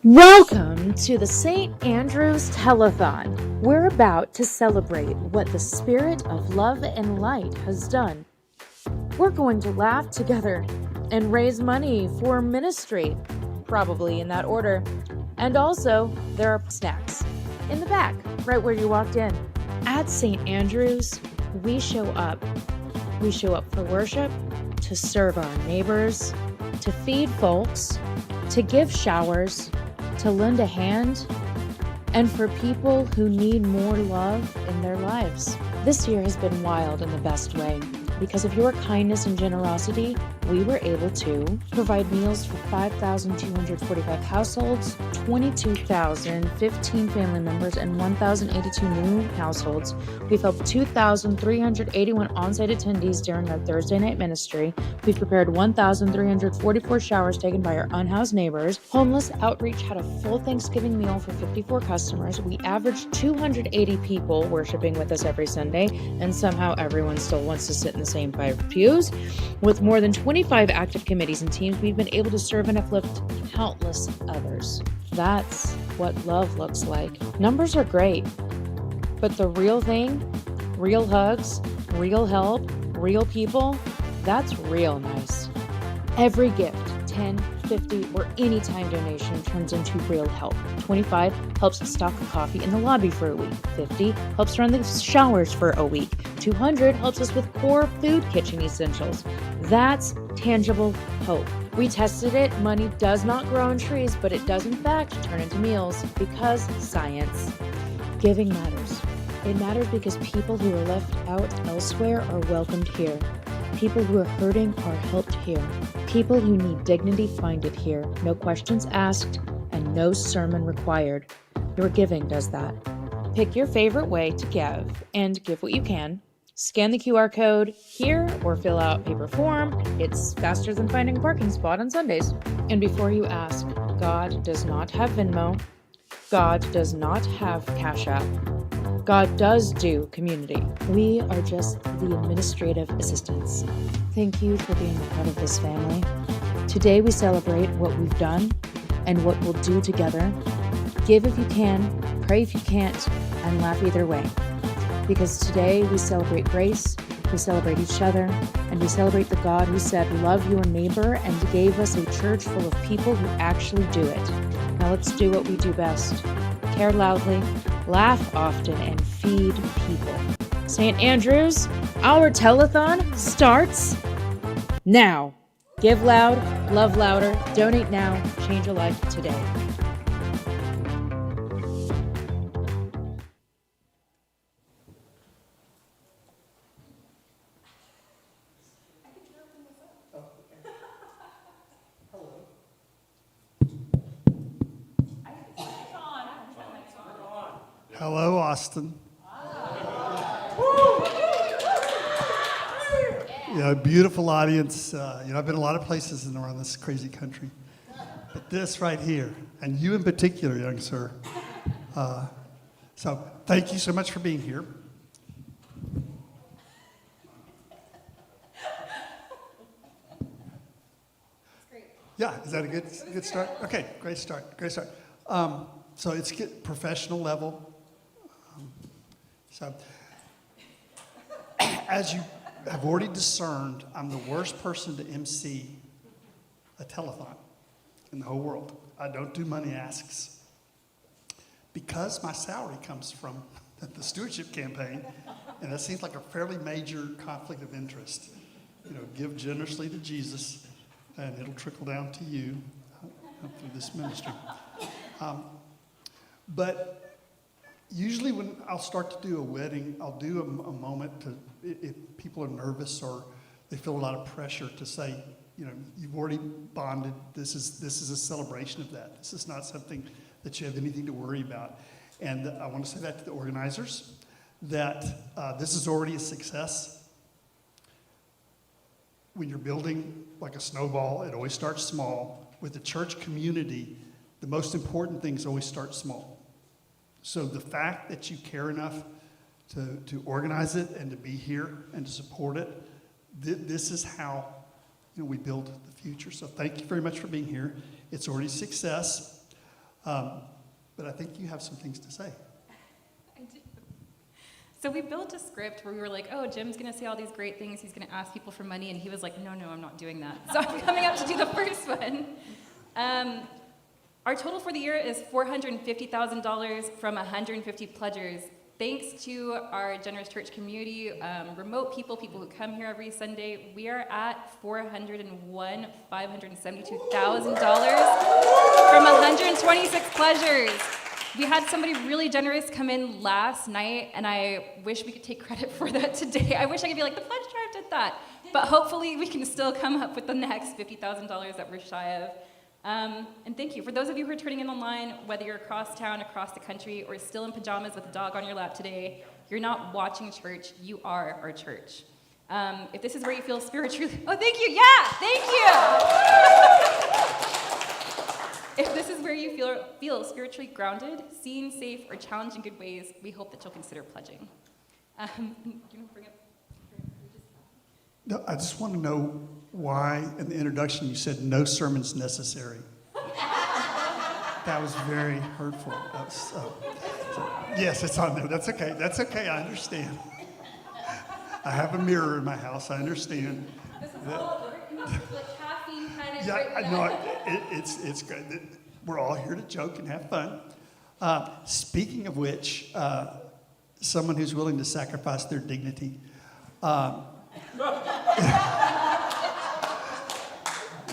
Welcome to the St. Andrew's Telethon. We're about to celebrate what the Spirit of Love and Light has done. We're going to laugh together and raise money for ministry, probably in that order. And also, there are snacks in the back, right where you walked in. At St. Andrew's, we show up. We show up for worship, to serve our neighbors, to feed folks, to give showers, to lend a hand, and for people who need more love in their lives. This year has been wild in the best way. Because of your kindness and generosity, we were able to provide meals for 5,245 households, 22,015 family members, and 1,082 new households. We've helped 2,381 on-site attendees during our Thursday night ministry. We've prepared 1,344 showers taken by our unhoused neighbors. Homeless Outreach had a full Thanksgiving meal for 54 customers. We averaged 280 people worshiping with us every Sunday, and somehow everyone still wants to sit in the same 5 pews. With more than 25 active committees and teams, we've been able to serve and uplift countless others. That's what love looks like. Numbers are great, but the real thing, real hugs, real help, real people, that's real nice. Every gift, 10, 50, or any time donation turns into real help. 25 helps stock a coffee in the lobby for a week. 50 helps run the showers for a week. 200 helps us with core food kitchen essentials. That's tangible hope. We tested it. Money does not grow on trees, but it does in fact turn into meals because science. Giving matters. It matters because people who are left out elsewhere are welcomed here. People who are hurting are helped here. People who need dignity find it here. No questions asked and no sermon required. Your giving does that. Pick your favorite way to give and give what you can. Scan the QR code here or fill out paper form. It's faster than finding a parking spot on Sundays. And before you ask, God does not have Venmo. God does not have Cash App. God does do community. We are just the administrative assistants. Thank you for being a part of this family. Today we celebrate what we've done and what we'll do together. Give if you can, pray if you can't, and laugh either way. Because today we celebrate grace, we celebrate each other, and we celebrate the God who said, love your neighbor, and gave us a church full of people who actually do it. Now let's do what we do best. Care loudly, laugh often, and feed people. St. Andrews, our telethon starts now. Give loud, love louder, donate now, change a life today. Hello, Austin. Beautiful audience. I've been a lot of places and around this crazy country, but this right here, and you in particular, young sir. So thank you so much for being here. Yeah, is that a good start? Okay, great start. So it's professional level. So as you have already discerned, I'm the worst person to MC a telethon in the whole world. I don't do money asks. Because my salary comes from the stewardship campaign, and that seems like a fairly major conflict of interest. Give generously to Jesus, and it'll trickle down to you through this ministry. But usually when I'll start to do a wedding, I'll do a moment if people are nervous or they feel a lot of pressure to say, you've already bonded. This is a celebration of that. This is not something that you have anything to worry about. And I want to say that to the organizers, that this is already a success. When you're building like a snowball, it always starts small. With the church community, the most important things always start small. So the fact that you care enough to organize it and to be here and to support it, this is how we build the future. So thank you very much for being here. It's already a success, but I think you have some things to say. I do. So we built a script where we were like, oh, Jim's going to say all these great things. He's going to ask people for money. And he was like, no, I'm not doing that. So I'm coming up to do the first one. Our total for the year is $450,000 from 150 pledgers. Thanks to our generous church community, remote people who come here every Sunday, we are at $572,000 from 126 pledgers. We had somebody really generous come in last night, and I wish we could take credit for that today. I wish I could be like, the pledge drive did that. But hopefully we can still come up with the next $50,000 that we're shy of. And thank you. For those of you who are turning in online, whether you're across town, across the country, or still in pajamas with a dog on your lap today, you're not watching church, you are our church. If this is where you feel spiritually, oh, thank you, yeah, thank you. If this is where you feel spiritually grounded, seen, safe, or challenged in good ways, we hope that you'll consider pledging. No, I just want to know why in the introduction you said no sermons necessary. That was very hurtful. Yes, it's on there. That's okay. I understand. I have a mirror in my house. I understand. This is all like caffeine kind of. Yeah, no, it's good. We're all here to joke and have fun. Speaking of which, someone who's willing to sacrifice their dignity.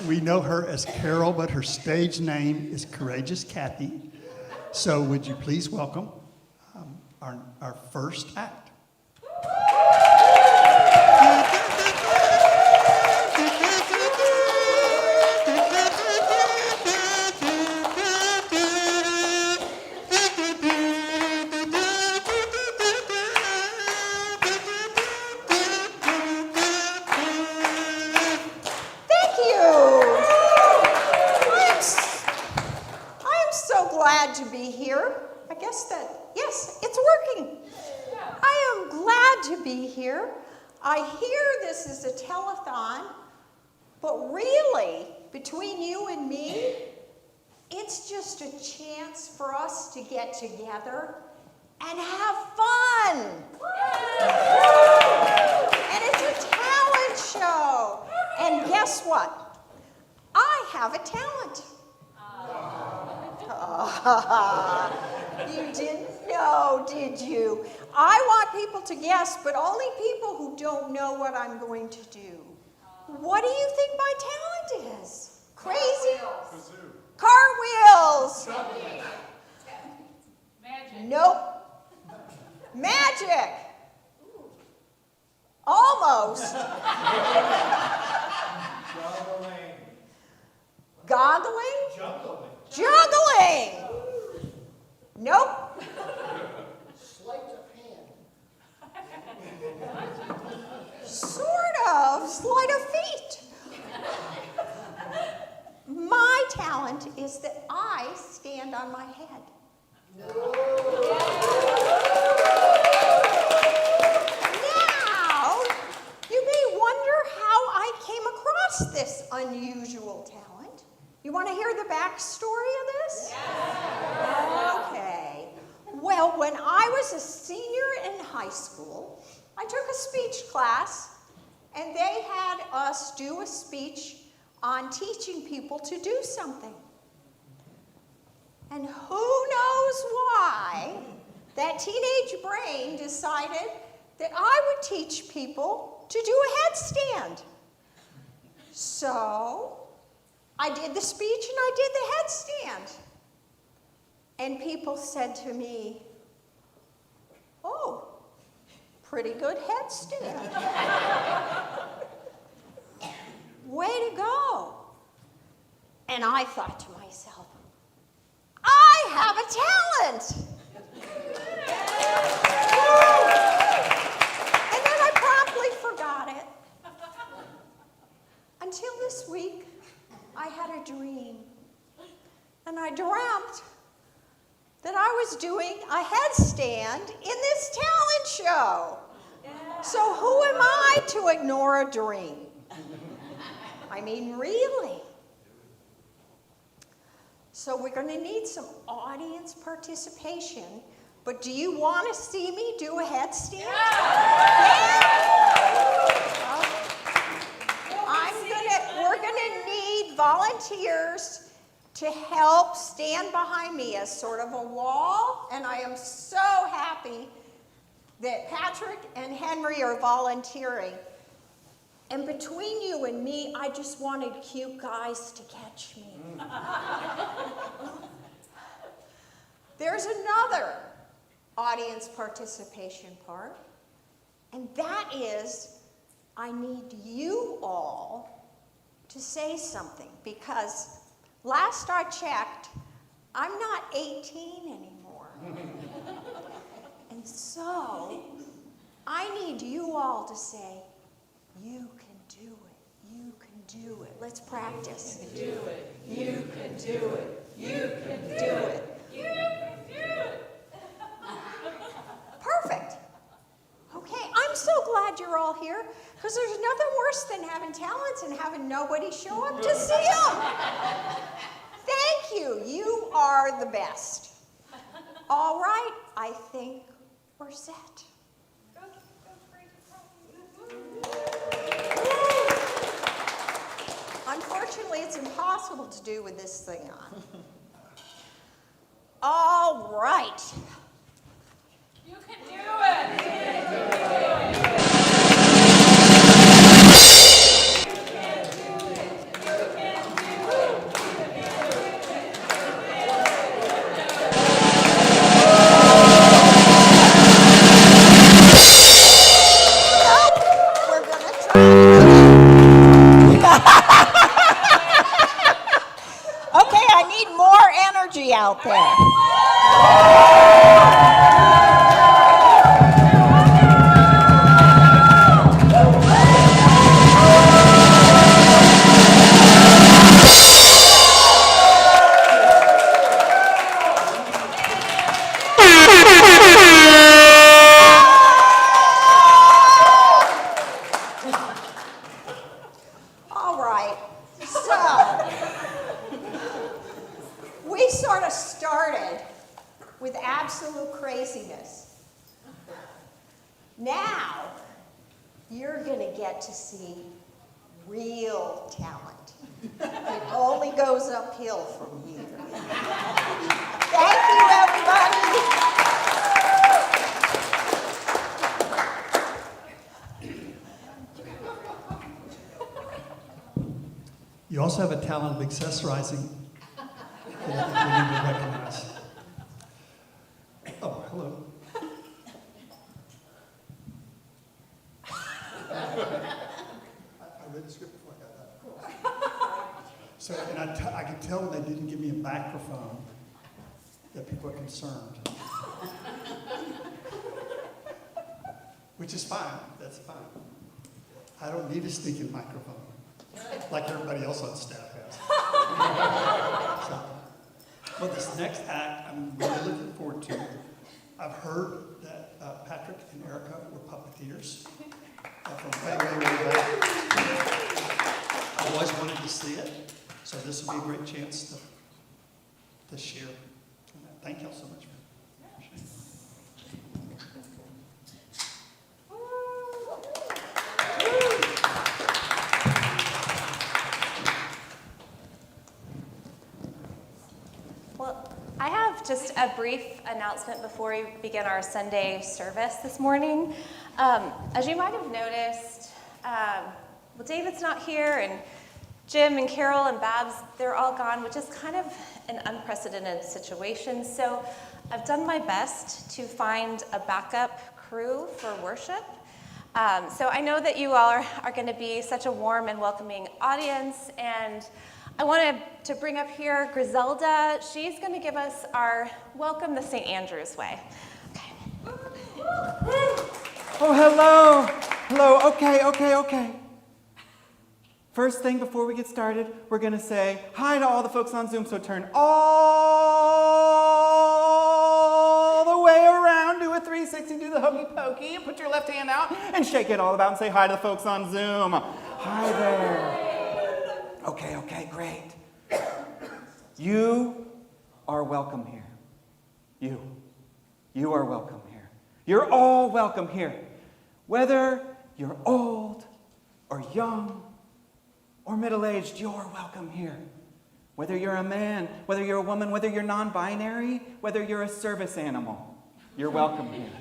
We know her as Carol, but her stage name is Courageous Kathy. So would you please welcome our first act. I am glad to be here. I hear this is a telethon, but really, between you and me, it's just a chance for us to get together and have fun. And it's a talent show. And guess what? I have a talent. You didn't know, did you? I want people to guess, but only people who don't know what I'm going to do. What do you think my talent is? Crazy? Cartwheels. Magic. Nope. Magic. Almost. Goggling? Juggling. Nope. Sleight of hand. Sort of. Sleight of feet. My talent is that I stand on my head. Now, you may wonder how I came across this unusual talent. You want to hear the backstory of this? Yeah. Okay. Well, when I was a senior in high school, I took a speech class, and they had us do a speech on teaching people to do something. And who knows why that teenage brain decided that I would teach people to do a headstand. So I did the speech and I did the headstand. And people said to me, "Oh, pretty good headstand." Way to go. And I thought to myself, I have a talent. And then I promptly forgot it. Until this week, I had a dream. And I dreamt that I was doing a headstand in this talent show. So who am I to ignore a dream? I mean, really. So we're going to need some audience participation, but do you want to see me do a headstand? Yeah. We're going to need volunteers to help stand behind me as sort of a wall, and I am so happy that Patrick and Henry are volunteering. And between you and me, I just wanted cute guys to catch me. There's another audience participation part, and that is I need you all to say something, because last I checked, I'm not 18 anymore. And so I need you all to say, "You can do it. You can do it." Let's practice. You can do it. You can do it. You can do it. You can do it. Perfect. Okay, I'm so glad you're all here, because there's nothing worse than having talents and having nobody show up to see them. Thank you. You are the best. All right, I think we're set. Unfortunately, it's impossible to do with this thing on. All right. You can do it. We're gonna try. Okay, I need more energy out there. Now, you're going to get to see real talent. It only goes uphill from here. Thank you, everybody. You also have a talent of accessorizing that I think we need to recognize. Oh, hello. I read the script before I got that. So, and I can tell when they didn't give me a microphone that people are concerned. Which is fine, that's fine. I don't need a stinking microphone, like everybody else on staff has. So, well, this next act, I'm really looking forward to. I've heard that Patrick and Erica were puppeteers from way, way, way back. I've always wanted to see it, so this will be a great chance to share. Thank y'all so much. Well, I have just a brief announcement before we begin our Sunday service this morning. As you might have noticed, well, David's not here, and Jim and Carol and Babs, they're all gone, which is kind of an unprecedented situation. So I've done my best to find a backup crew for worship. So I know that you all are going to be such a warm and welcoming audience, and I wanted to bring up here Griselda. She's going to give us our welcome the St. Andrew's way. Okay. Oh, hello. Hello. Okay. First thing before we get started, we're going to say hi to all the folks on Zoom. So turn all the way around, do a 360, do the hokey pokey, and put your left hand out and shake it all about and say hi to the folks on Zoom. Hi there. Okay, great. You are welcome here. You are welcome here. You're all welcome here. Whether you're old or young or middle-aged, you're welcome here. Whether you're a man, whether you're a woman, whether you're non-binary, whether you're a service animal, you're welcome here.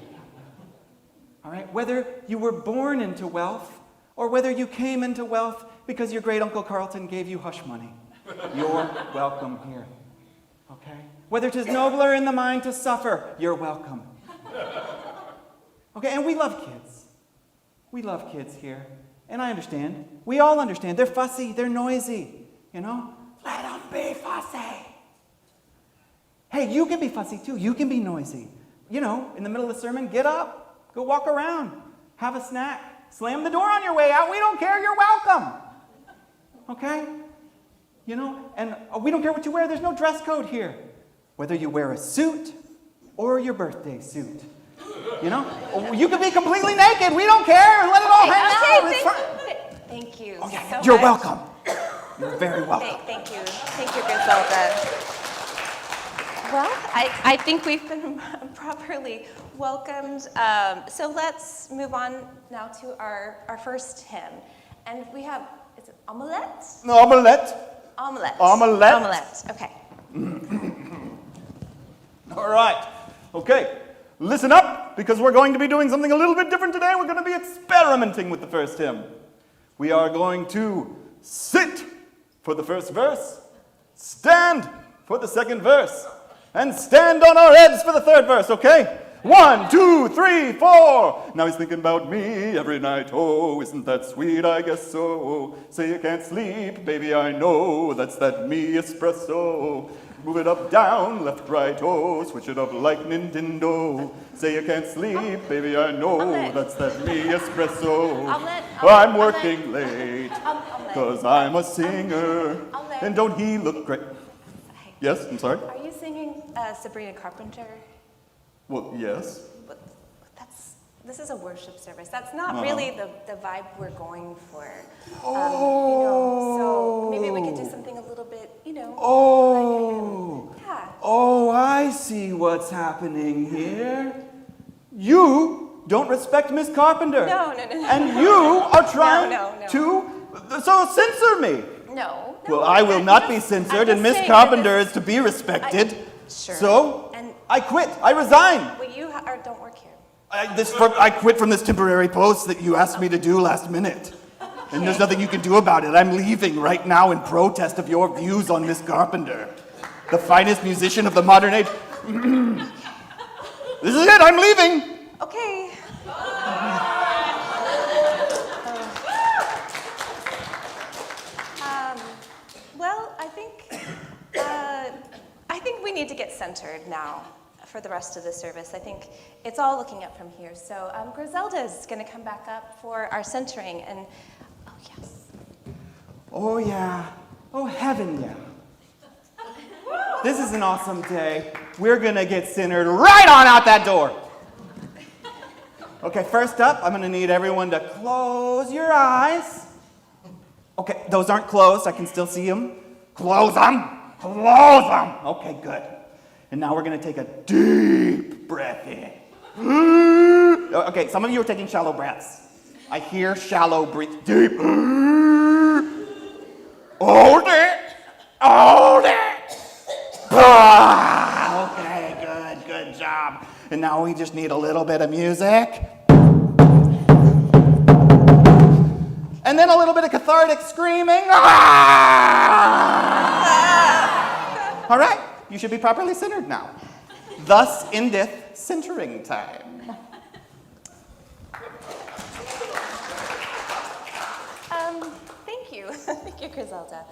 All right? Whether you were born into wealth or whether you came into wealth because your great Uncle Carlton gave you hush money, you're welcome here. Okay? Whether 'tis nobler in the mind to suffer, you're welcome. Okay, and we love kids. We love kids here. And I understand. We all understand. They're fussy. They're noisy. You know? Let them be fussy. Hey, you can be fussy too. You can be noisy. You know, in the middle of the sermon, get up. Go walk around. Have a snack. Slam the door on your way out. We don't care. You're welcome. Okay? You know? And we don't care what you wear. There's no dress code here. Whether you wear a suit or your birthday suit. You know? You can be completely naked. We don't care. Let it all hang out. It's fine. Thank you. Oh, yeah, so you're much. welcome. You're very welcome. Thank you. Thank you, Griselda. Well, I think we've been properly welcomed. So let's move on now to our first hymn. And we have, is it omelette? Omelette. Omelette. Omelette. Omelette. Okay. All right. Okay. Listen up, because we're going to be doing something a little bit different today. We're going to be experimenting with the first hymn. We are going to sit for the first verse, stand for the second verse, and stand on our heads for the third verse, okay? 1, 2, 3, 4. Now he's thinking about me every night. Oh, isn't that sweet? I guess so. Say you can't sleep, baby, I know. That's that me espresso. Move it up, down, left, right, oh. Switch it up like Nintendo. Say you can't sleep, baby, I know. Omelette. That's that me espresso. Omelette, I'm omelette, working late, Omelette. cause I'm a singer. Omelette. And don't he look great? Yes, I'm sorry? Are you singing Sabrina Carpenter? Well, yes. But this is a worship service. That's not really the vibe we're going for. So maybe we could do something a little bit, Oh. yeah. Oh, I see what's happening here. You don't respect Miss Carpenter. No. And you are trying No. to censor me. No. Well, I will not be censored, and Miss Carpenter is to be respected. Sure. So, And I quit. I resign. well, you don't work here. I quit from this temporary post that you asked me to do last minute. And there's nothing you can do about it. I'm leaving right now in protest of your views on Miss Carpenter, the finest musician of the modern age. This is it. I'm leaving. Okay. Well, I think we need to get centered now for the rest of the service. I think it's all looking up from here. So Griselda is going to come back up for our centering. And, oh, yes. Oh, yeah. Oh, heaven, yeah. This is an awesome day. We're going to get centered right on out that door. Okay, first up, I'm going to need everyone to close your eyes. Okay, those aren't closed. I can still see them. Close them. Close them. Okay, good. And now we're going to take a deep breath in. Okay, some of you are taking shallow breaths. I hear shallow breath. Deep. Hold it. Hold it. Okay, good job. And now we just need a little bit of music. And then a little bit of cathartic screaming. All right, you should be properly centered now. Thus endeth centering time. Thank you. Thank you, Griselda.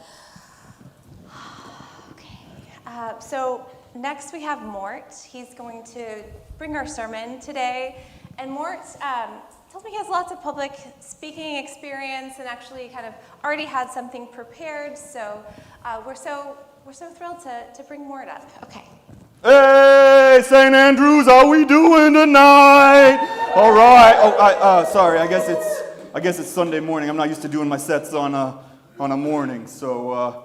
Okay. So next we have Mort. He's going to bring our sermon today. And Mort tells me he has lots of public speaking experience and actually kind of already had something prepared. So we're so thrilled to bring Mort up. Okay. Hey, St. Andrews, how we doing tonight? All right. Oh, sorry. I guess it's Sunday morning. I'm not used to doing my sets on a morning. So,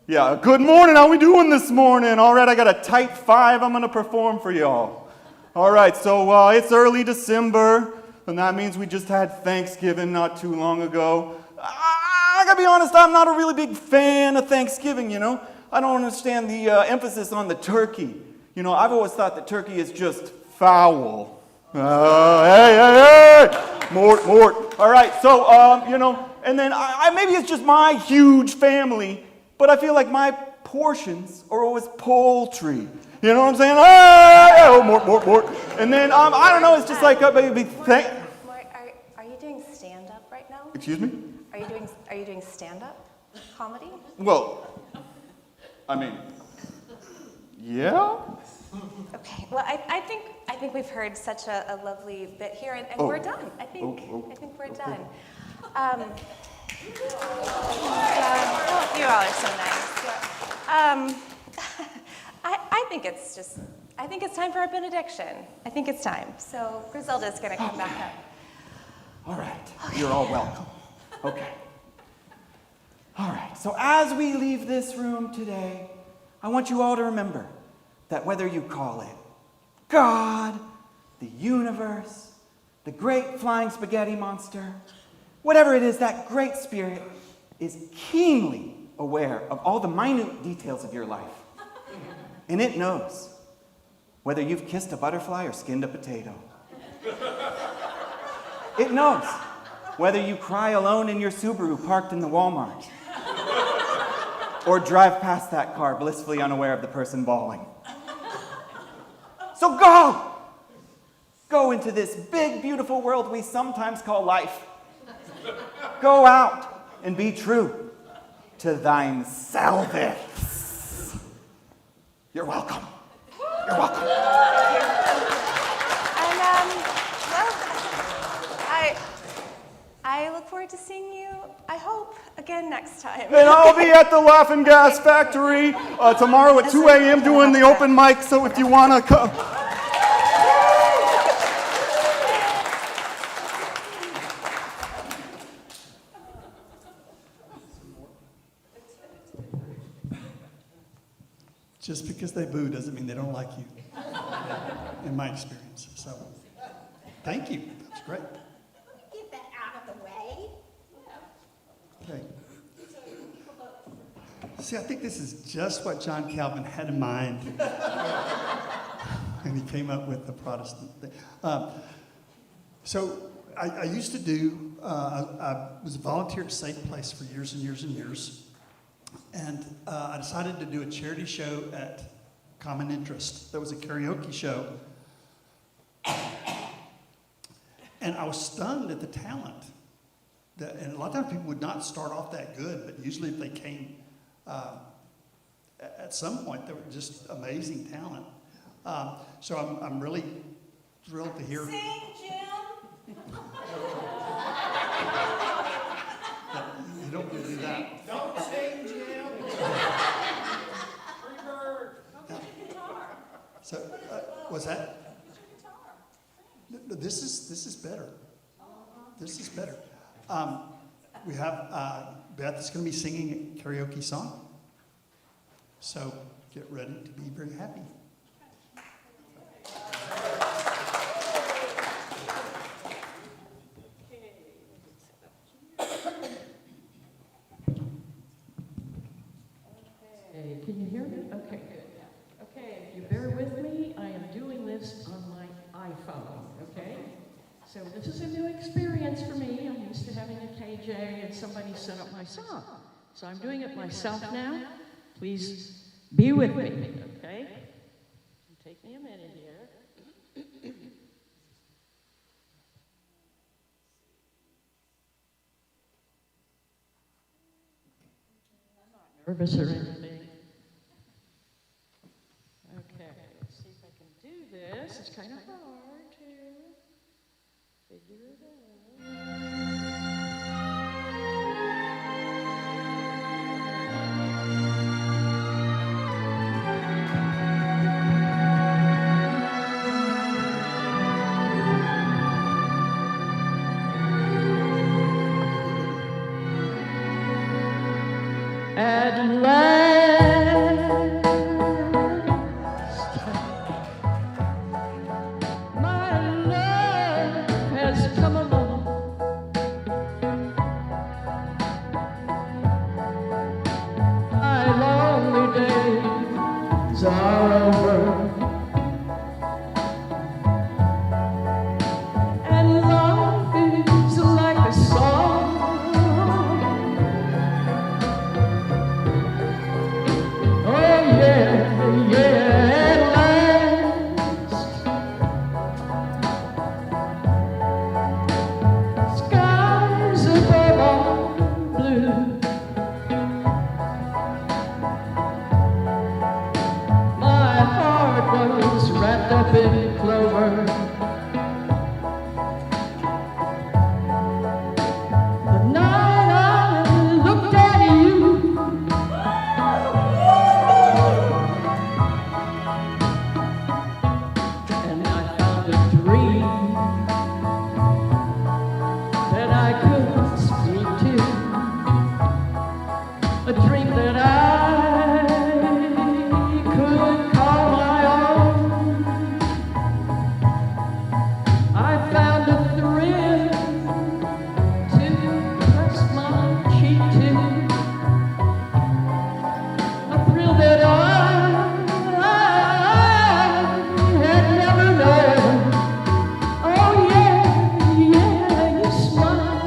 yeah. Good morning. How we doing this morning? All right. I got a tight 5 I'm gonna perform for y'all. All right. So it's early December, and that means we just had Thanksgiving not too long ago. I gotta be honest. I'm not a really big fan of Thanksgiving. You know, I don't understand the emphasis on the turkey. You know, I've always thought that turkey is just foul. Hey! Mort. All right, so, you know, and then maybe it's just my huge family, but I feel like my portions are always poultry. You know what I'm saying? Hey! Oh, Mort. And then, I don't know, it's just like, baby, Mort, are you doing stand-up right now? Excuse me? Are you doing stand-up comedy? Well, I mean, yeah? Okay. Well, I think we've heard such a lovely bit here, and we're done. I think we're done. You all are so nice. I think it's time for a benediction. I think it's time. So Griselda's going to come back up. All right. Okay. You're all welcome. Okay. All right. So as we leave this room today, I want you all to remember that whether you call it God, the universe, the great flying spaghetti monster, whatever it is, that great spirit is keenly aware of all the minute details of your life. And it knows whether you've kissed a butterfly or skinned a potato. It knows whether you cry alone in your Subaru parked in the Walmart or drive past that car blissfully unaware of the person bawling. So go into this big, beautiful world we sometimes call life. Go out and be true to thyself. You're welcome. You're welcome. And, well, I look forward to seeing you, I hope, again next time. And I'll be at the Laughing Gas Factory tomorrow at 2 a.m. doing the open mic, so if you want to come. Just because they boo doesn't mean they don't like you, in my experience. So, Thank you. That's great. Let me get that out of the way. Okay. See, I think this is just what John Calvin had in mind when he came up with the Protestant thing. So I used to do, I was a volunteer at Safe Place for years and years and years. And I decided to do a charity show at Common Interest. That was a karaoke show. And I was stunned at the talent. And a lot of times people would not start off that good, but usually if they came at some point, they were just amazing talent. So I'm really thrilled to hear. Sing, Jim. You don't want to do that. Don't sing, Jim. Free bird. So, what's that? No, this is better. This is better. We have Beth is going to be singing a karaoke song. So get ready to be very happy. Hey, can you hear me? Okay, good. Okay, if you bear with me, I am doing this on my iPhone, okay? So this is a new experience for me. I'm used to having a KJ and somebody set up my song. So I'm doing it myself now. Please be with me, okay? Take me a minute here. I'm not nervous or anything. Okay, let's see if I can do this. It's kind of hard to figure it out. At last, my love has come along. My lonely days are over, and life is like a song. Oh yeah, yeah, at last. Skies above are blue. My heart was wrapped up in clover. The night I looked at you, and I found a dream that I could speak to, a dream that I could call my own. I found a thrill to press my cheek to, a thrill that I had never known. Oh yeah, yeah, you smile,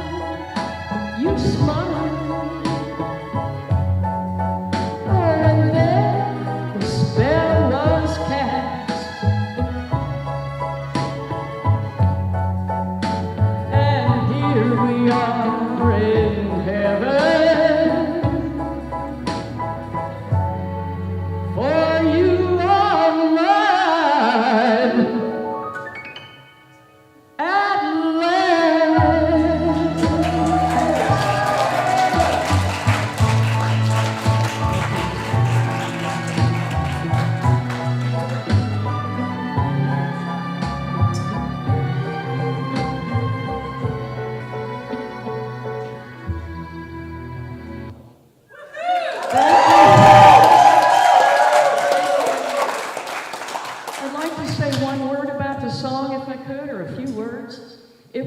you smile. Oh, and then the spell was cast, and here we are in heaven, for you are mine at last.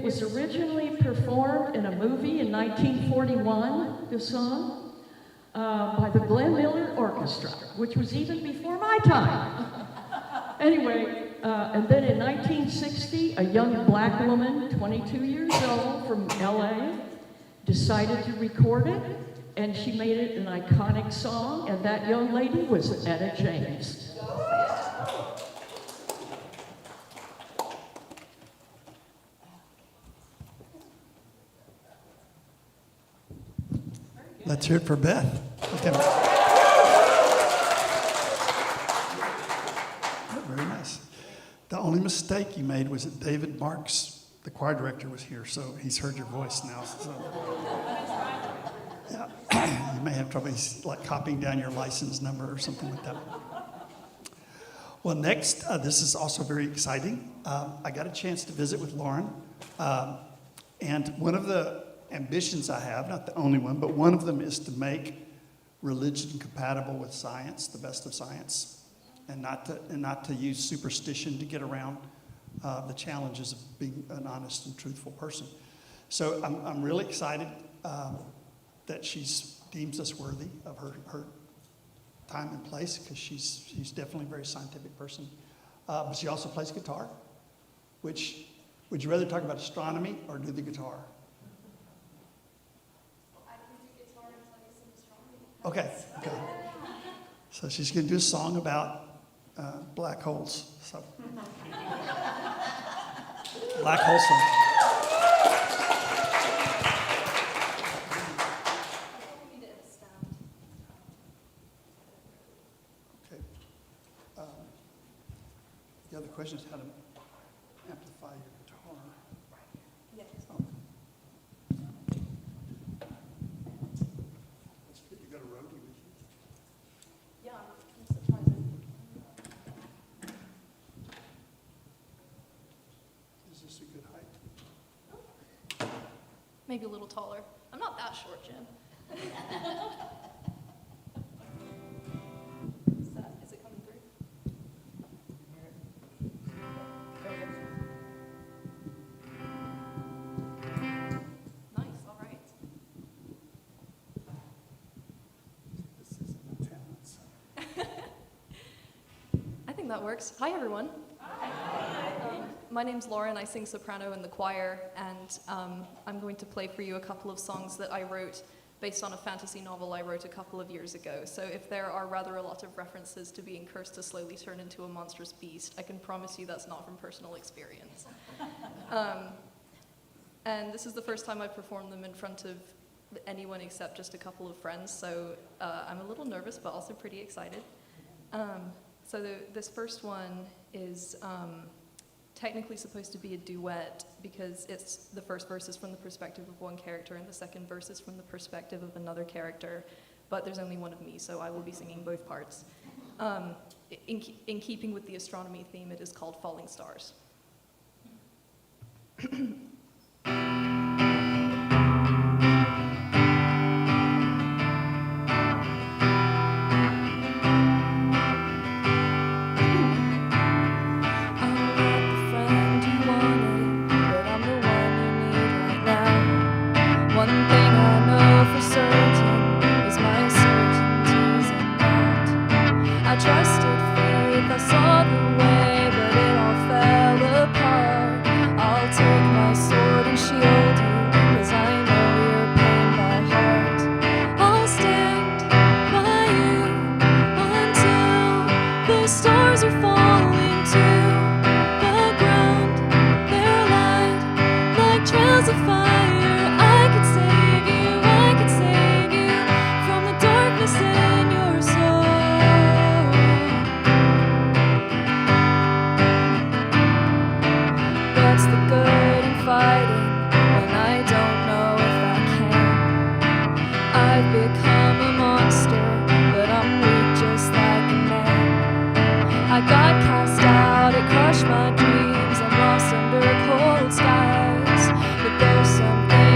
was originally performed in a movie in 1941, this song, by the Glenn Miller Orchestra, which was even before my time. Anyway, and then in 1960, a young black woman, 22 years old, from LA, decided to record it, and she made it an iconic song, and that young lady was Etta James. Let's hear it for Beth. Okay. Very nice. The only mistake you made was that David Marks, the choir director, was here, so he's heard your voice now. So. Yeah. You may have trouble. He's like copying down your license number or something like that. Well, next, this is also very exciting. I got a chance to visit with Lauren, and one of the ambitions I have, not the only one, but one of them is to make religion compatible with science, the best of science, and not to use superstition to get around the challenges of being an honest and truthful person. So I'm really excited that she deems us worthy of her time and place, because she's definitely a very scientific person. But she also plays guitar, which, would you rather talk about astronomy or do the guitar? Okay. So she's going to do a song about black holes. So, black hole song. Okay. The other question is how to amplify your guitar. Yes. Oh. That's good. You got a roadie with you. Yeah, I'm surprised. Is this a good height? Maybe a little taller. I'm not that short, Jim. Is it coming through? Nice, all right. This is an talent, so. I think that works. Hi, everyone. My name's Lauren. I sing soprano in the choir, and I'm going to play for you a couple of songs that I wrote based on a fantasy novel I wrote a couple of years ago. So if there are rather a lot of references to being cursed to slowly turn into a monstrous beast, I can promise you that's not from personal experience. And this is the first time I've performed them in front of anyone except just a couple of friends, so I'm a little nervous, but also pretty excited. This first one is technically supposed to be a duet because the first verse is from the perspective of one character and the second verse is from the perspective of another character, but there's only one of me, so I will be singing both parts. In keeping with the astronomy theme, it is called Falling Stars. Trusted faith, I saw the way, but it all fell apart. I'll take my sword and shield you, 'cause I know your pain by heart. I'll stand by you until the stars are falling to the ground. They're light like trails of fire. I could save you from the darkness in your soul. What's the good in fighting when I don't know if I can? I've become a monster, but I'm weak just like a man. I got cast out, it crushed my dreams. I'm lost under cold skies, but there's something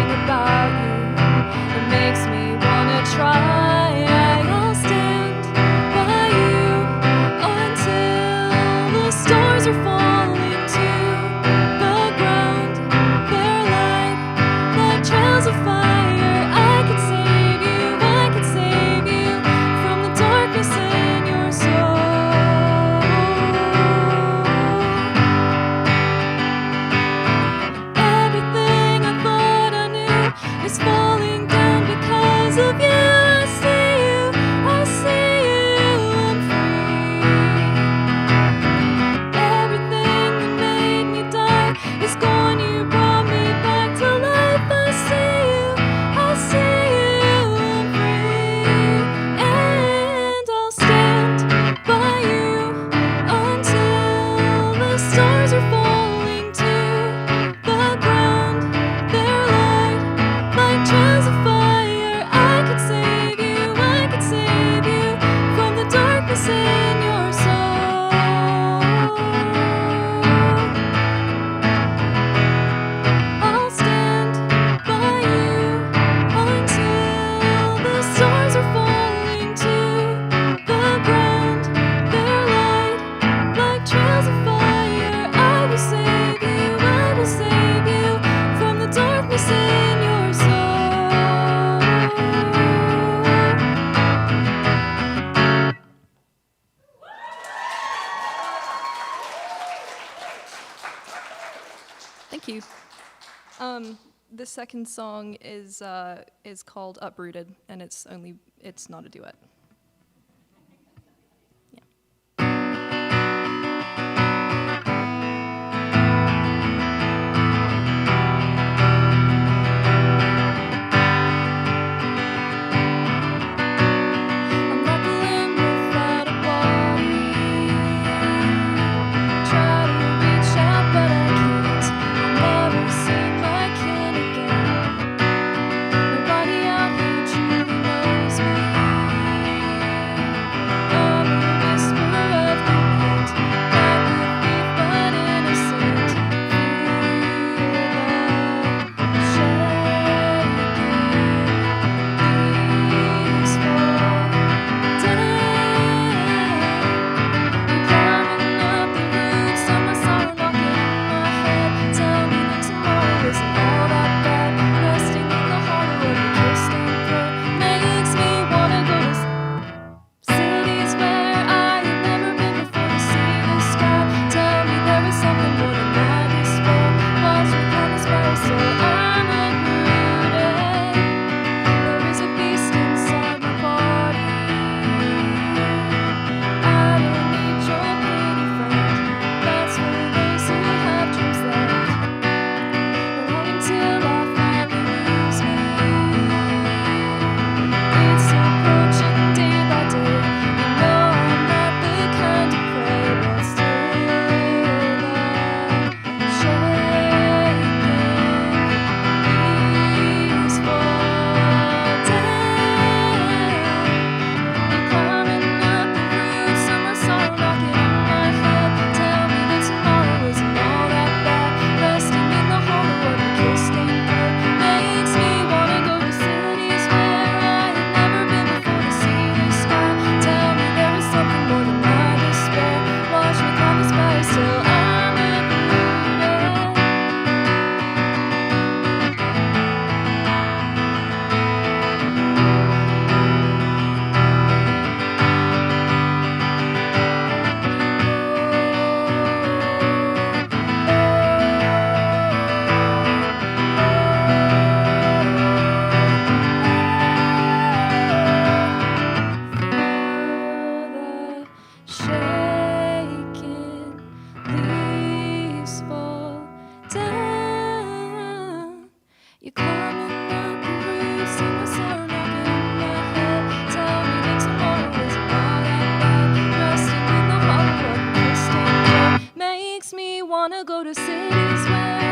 The second song is called Uprooted, and it's not a duet. I'm like a limb without a body. Try to reach out, but I can't. I'll never see my kin again. Nobody out here truly knows me. I'm a whisper of the wind, like a thief but innocent. Feel the shaking. These fall climbing up the roots of my sorrow, knocking in my head. Tell me that tomorrow isn't all that bad. Resting in the hollow of your distant throat makes me wanna go to cities where I have never been before to see the sky. Tell me there is something more than my despair. Watch me climb the spiral so I'm uprooted. There is a beast inside my body. I don't need your pity, friend. That's for those who have dreams left. Along until I finally lose me. It's approaching day by day. You know I'm not the kind to pray, but still the shaking leaves fall down. You're climbing up the roots of my sorrow, knocking in my head. Tell me that tomorrow isn't all that bad. Resting in the hollow of your kiss-stained throat makes me wanna go to cities where I have never been before to see the sky. Tell me there is something more than my despair. Watch me climb the spires till I'm uprooted. The shaking leaves fall down. You're climbing up the roots of my sorrow, knocking in my head. Tell me that tomorrow isn't all that bad. Resting in the hollow of your distant throat makes me wanna go to cities where I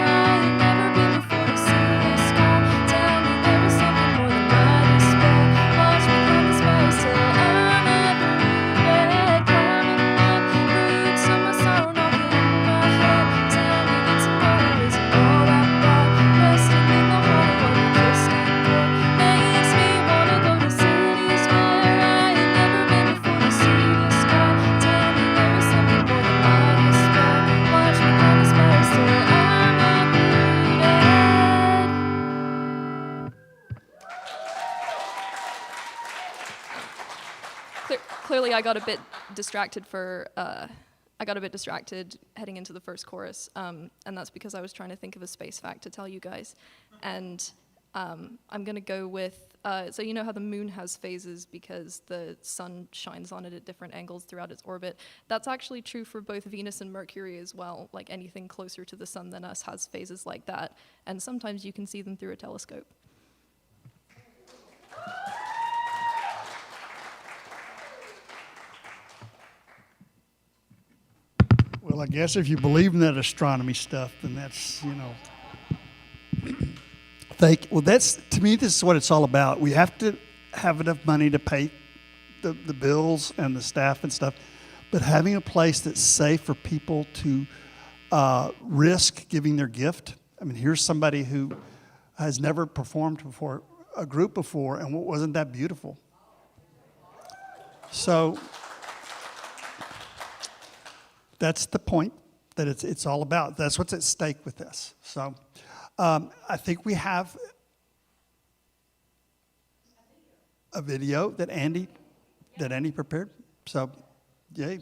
have never been before to see the sky. Tell me there is something more than my despair. Watch me climb the spires till I'm uprooted. Climbing up roots of my sorrow, knocking in my head. Tell me that tomorrow isn't all that bad. Resting in the hollow of your distant throat makes me wanna go to cities where I have never been before to see the sky. Tell me there is something more than my despair. Watch me climb the spires till I'm uprooted. Clearly, I got a bit distracted heading into the first chorus, and that's because I was trying to think of a space fact to tell you guys. And I'm gonna go with, so you know how the moon has phases because the sun shines on it at different angles throughout its orbit. That's actually true for both Venus and Mercury as well. Like anything closer to the sun than us has phases like that, and sometimes you can see them through a telescope. Well, I guess if you believe in that astronomy stuff, then that's, that's, to me, this is what it's all about. We have to have enough money to pay the bills and the staff and stuff, but having a place that's safe for people to risk giving their gift. I mean, here's somebody who has never performed before a group before, and wasn't that beautiful? So that's the point that it's all about. That's what's at stake with this. So I think we have a video that Andy prepared. So, yay.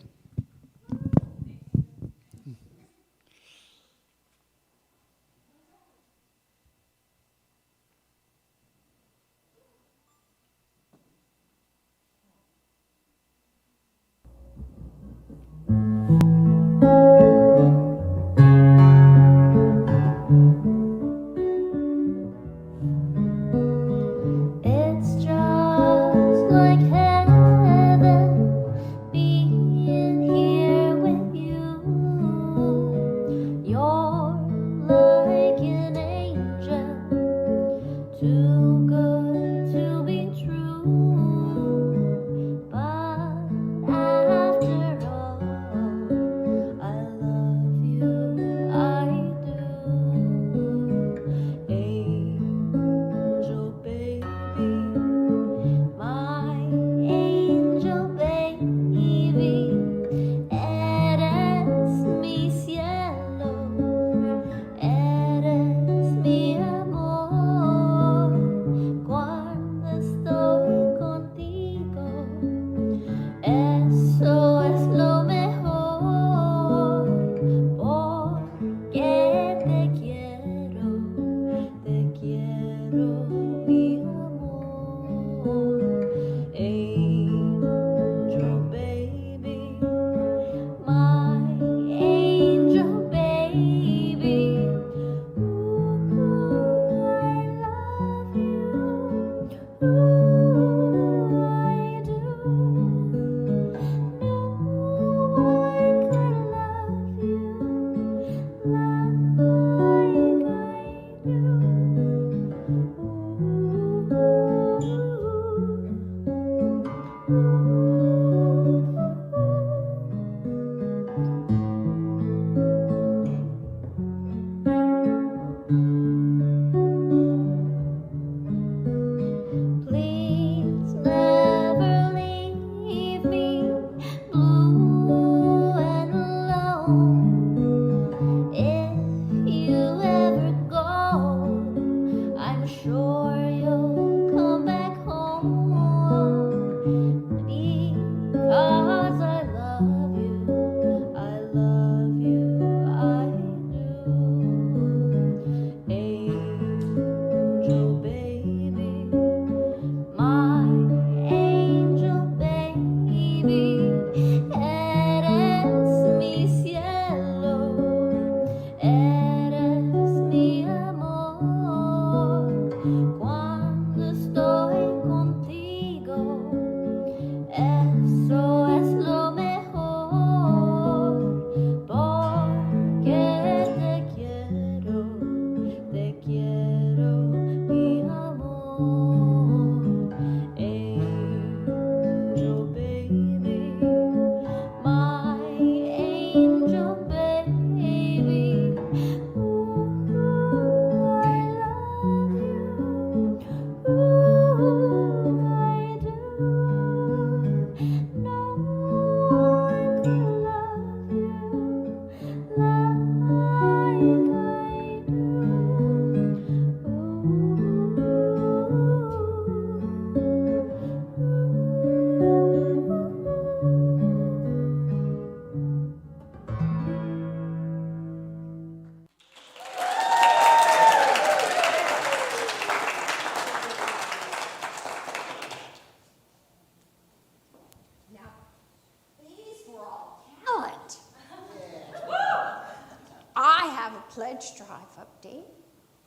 pledge drive update.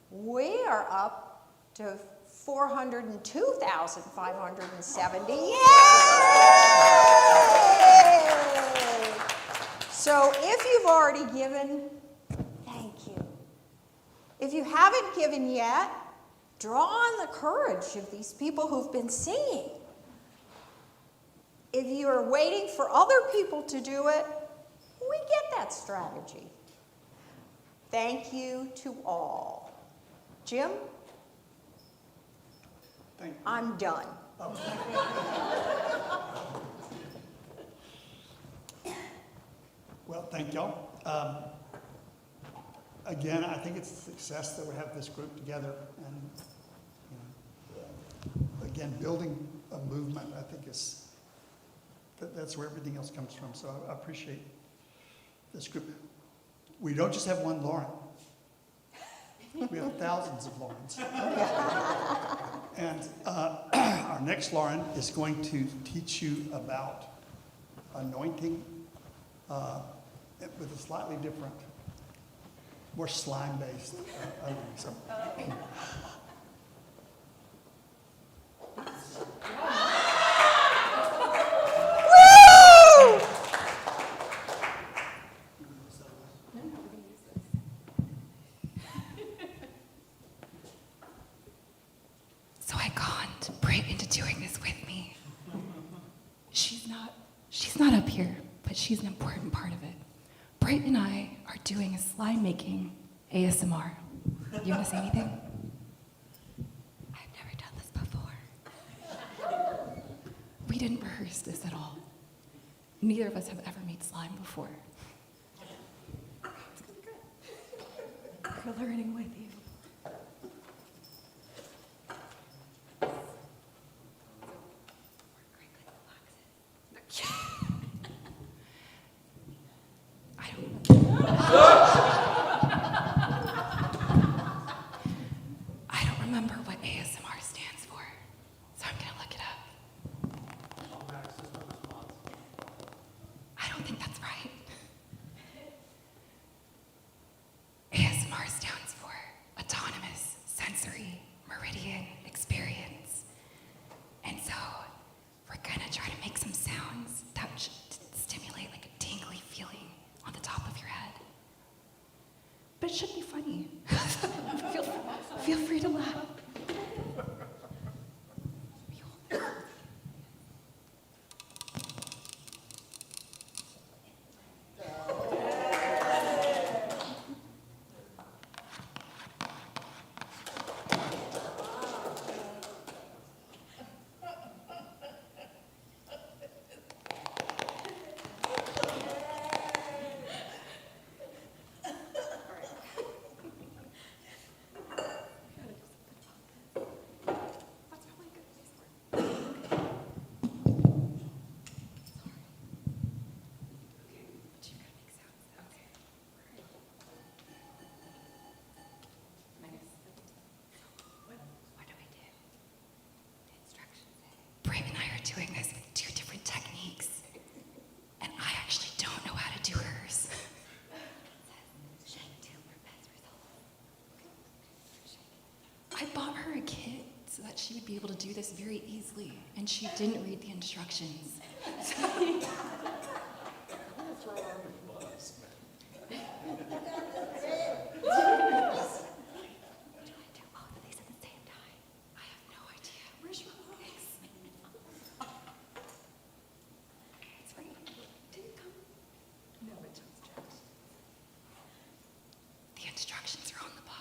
We are up to 402,570. Yay! So if you've already given, thank you. If you haven't given yet, draw on the courage of these people who've been singing. If you are waiting for other people to do it, we get that strategy. Thank you to all. Jim? Thank you. I'm done. Well, thank y'all. Again, I think it's a success that we have this group together, and again, building a movement, I think that's where everything else comes from. So I appreciate this group. We don't just have one Lauren. We have thousands of Laurens. And our next Lauren is going to teach you about anointing with a slightly different, more slime-based anointing. So. So I conned Britt into doing this with me. She's not up here, but she's an important part of it. Britt and I are doing a slime making ASMR. You want to say anything? I've never done this before. We didn't rehearse this at all. Neither of us have ever made slime before. It's gonna be good. We're learning with you. I don't remember what ASMR stands for, so I'm gonna look it up. I don't think that's right. ASMR stands for Autonomous Sensory Meridian Experience. And so we're gonna try to make some sounds that should stimulate like a tingly feeling on the top of your head. But it should be funny. feel free to laugh. Britt and I are doing this with 2 different techniques, and I actually don't know how to do hers. I bought her a kit so that she would be able to do this very easily, and she didn't read the instructions. The instructions are on the box.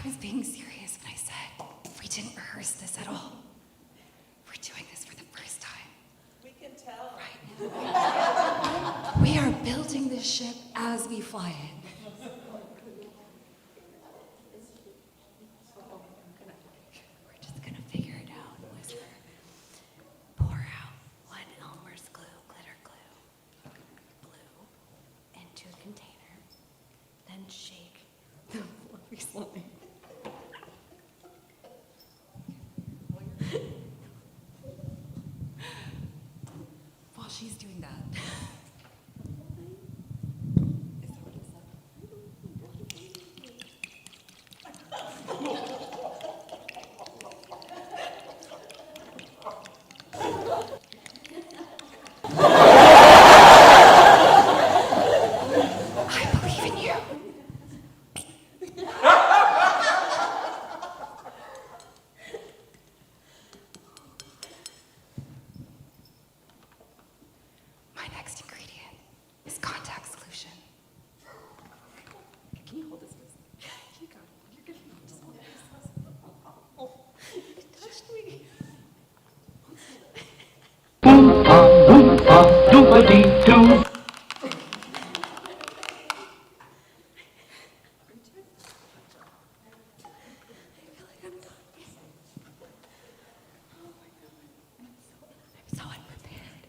I was being serious when I said we didn't rehearse this at all. We're doing this for the first time. We can tell. Right. We are building this ship as we fly it. We're just gonna figure it out. Whisper. Pour out 1 Elmer's glue, glitter glue, into a container. Then shake the fluffy slime. While she's doing that. Is that what it said? I believe in you. My next ingredient is contact solution. Can you hold this? You got it. You're good. Just hold it. Oh, it touched me. Doobity-doo. I'm so unprepared.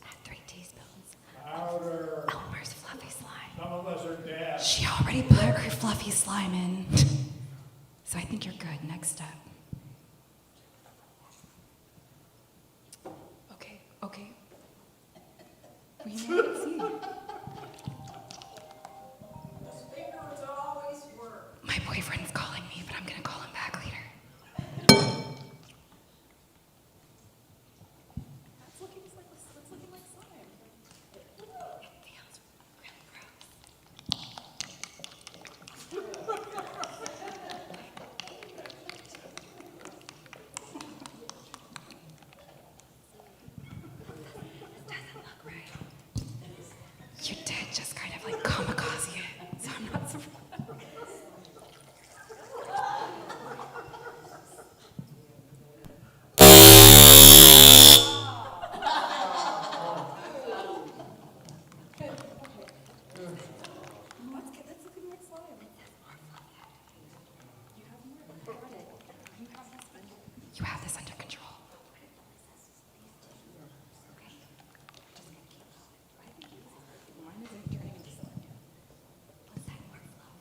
Add 3 teaspoons. Louder. Elmer's fluffy slime. Some of us are deaf. She already put her fluffy slime in. So I think you're good. Next step. Okay. We know it's you. Fingers always work. My boyfriend's calling me, but I'm gonna call him back later. That's looking like slime. It feels really gross. Doesn't look right. You did just kind of like kamikaze it, so I'm not surprised. That's looking like slime. You have this under control. Mine isn't turning into slime yet. Let's add more fluff.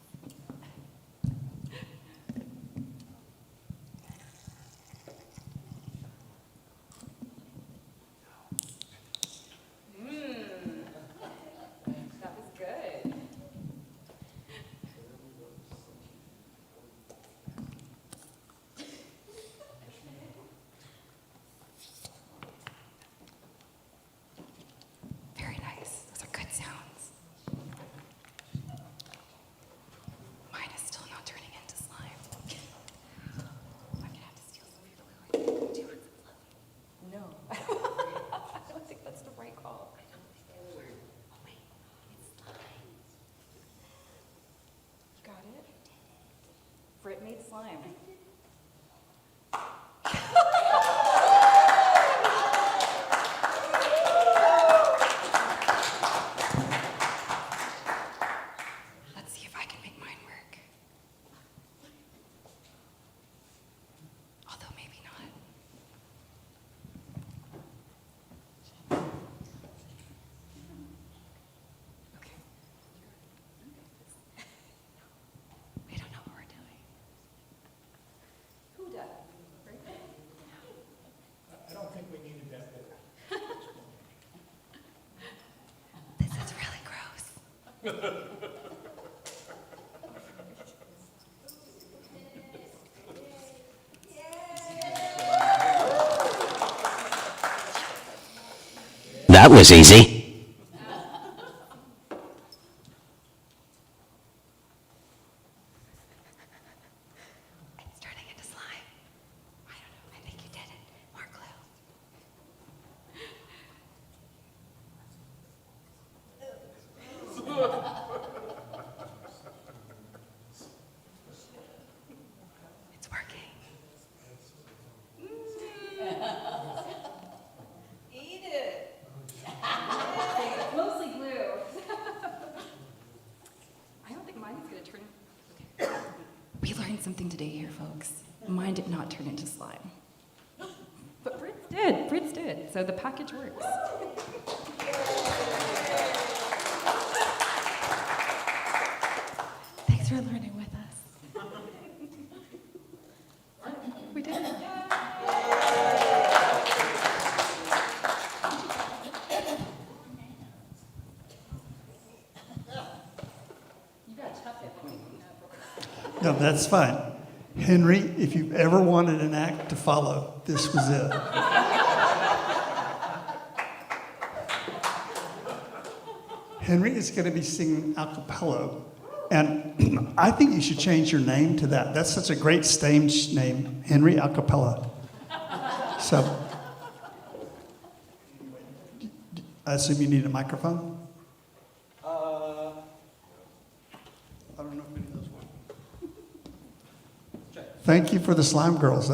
That was good. Very nice. Those are good sounds. Mine is still not turning into slime. I'm gonna have to steal some of your glue. Do you want some glue? No. I don't think that's the right call. Oh wait, it's slime. You got it? Britt made slime. Let's see if I can make mine work. Although maybe not. Okay. We don't know what we're doing. Who does? I don't think we needed that bit. This is really gross. That was easy. It's turning into slime. something today here, folks. Mine did not turn into slime. But Fritz did. Fritz did. So the package works. Thanks for learning with us. We did it. No, that's fine. Henry, if you've ever wanted an act to follow, this was it. Henry is going to be singing a cappella, and I think you should change your name to that. That's such a great stage name, Henry a cappella. So, I assume you need a microphone? I don't know if any of those work. Thank you for the slime girls.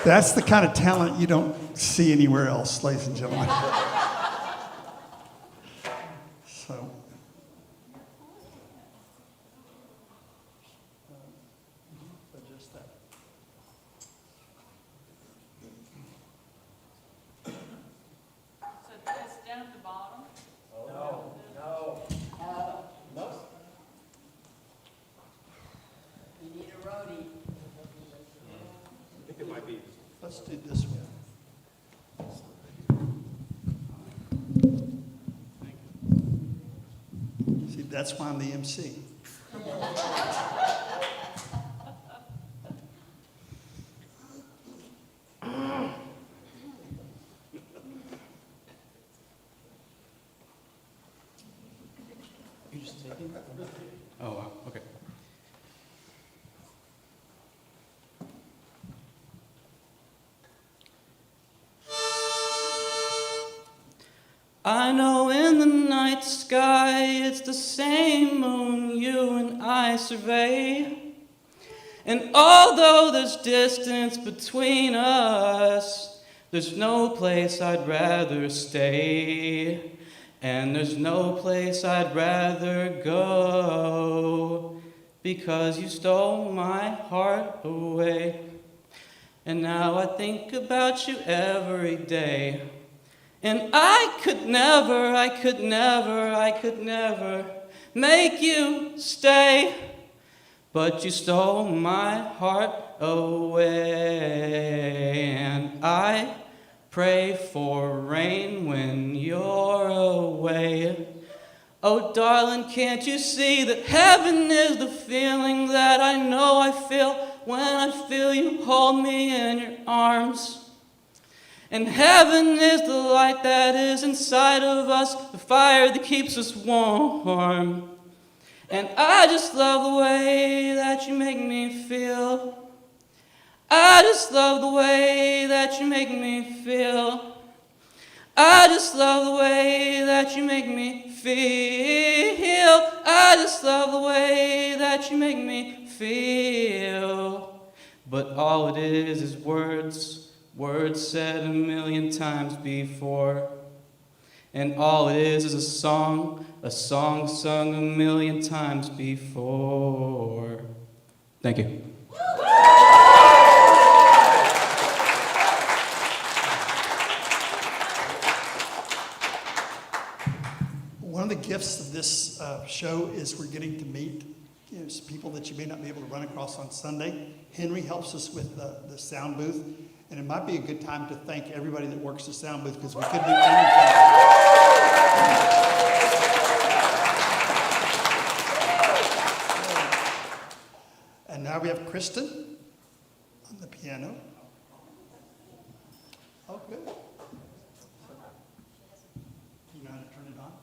That's the kind of talent you don't see anywhere else, ladies and gentlemen. So, adjust that. So it's down at the bottom? You need a roadie. Let's do this one. See, that's why I'm the MC. You just taking that? Oh, wow, okay. I know in the night sky it's the same moon you and I survey. And although there's distance between us, there's no place I'd rather stay. And there's no place I'd rather go, because you stole my heart away. And now I think about you every day. And I could never make you stay. But you stole my heart away. And I pray for rain when you're away. Oh, darling, can't you see that heaven is the feeling that I know I feel when I feel you hold me in your arms? And heaven is the light that is inside of us, the fire that keeps us warm. And I just love the way that you make me feel. I just love the way that you make me feel. I just love the way that you make me feel. I just love the way that you make me feel. But all it is words said a million times before. And all it is a song sung a million times before. Thank you. One of the gifts of this show is we're getting to meet some people that you may not be able to run across on Sunday. Henry helps us with the sound booth, and it might be a good time to thank everybody that works the sound booth, because we couldn't do anything. And now we have Kristen on the piano. Oh, good. You know how to turn it on?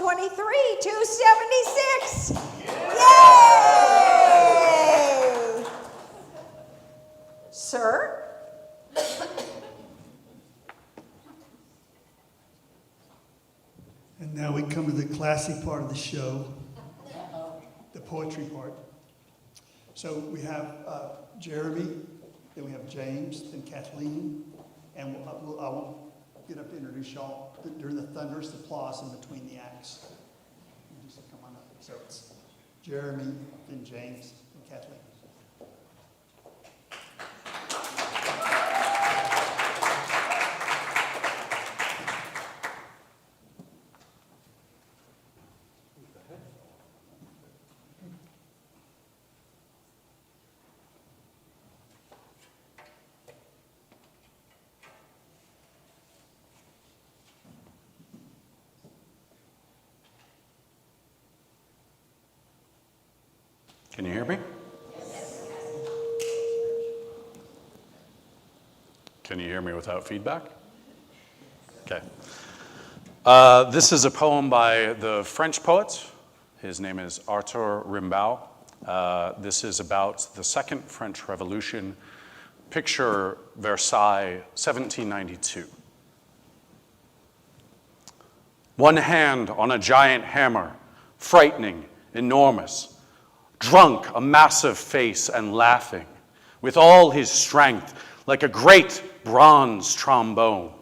23, 276. Yay! Sir? And now we come to the classy part of the show, the poetry part. So we have Jeremy, then we have James, then Kathleen, and I won't get up to introduce y'all during the thunderous applause in between the acts. You just come on up. So it's Jeremy, then James, and Kathleen. Can you hear me? Can you hear me without feedback? Okay. This is a poem by the French poet. His name is Arthur Rimbaud. This is about the Second French Revolution. Picture Versailles, 1792. One hand on a giant hammer, frightening, enormous. Drunk, a massive face and laughing, with all his strength, like a great bronze trombone.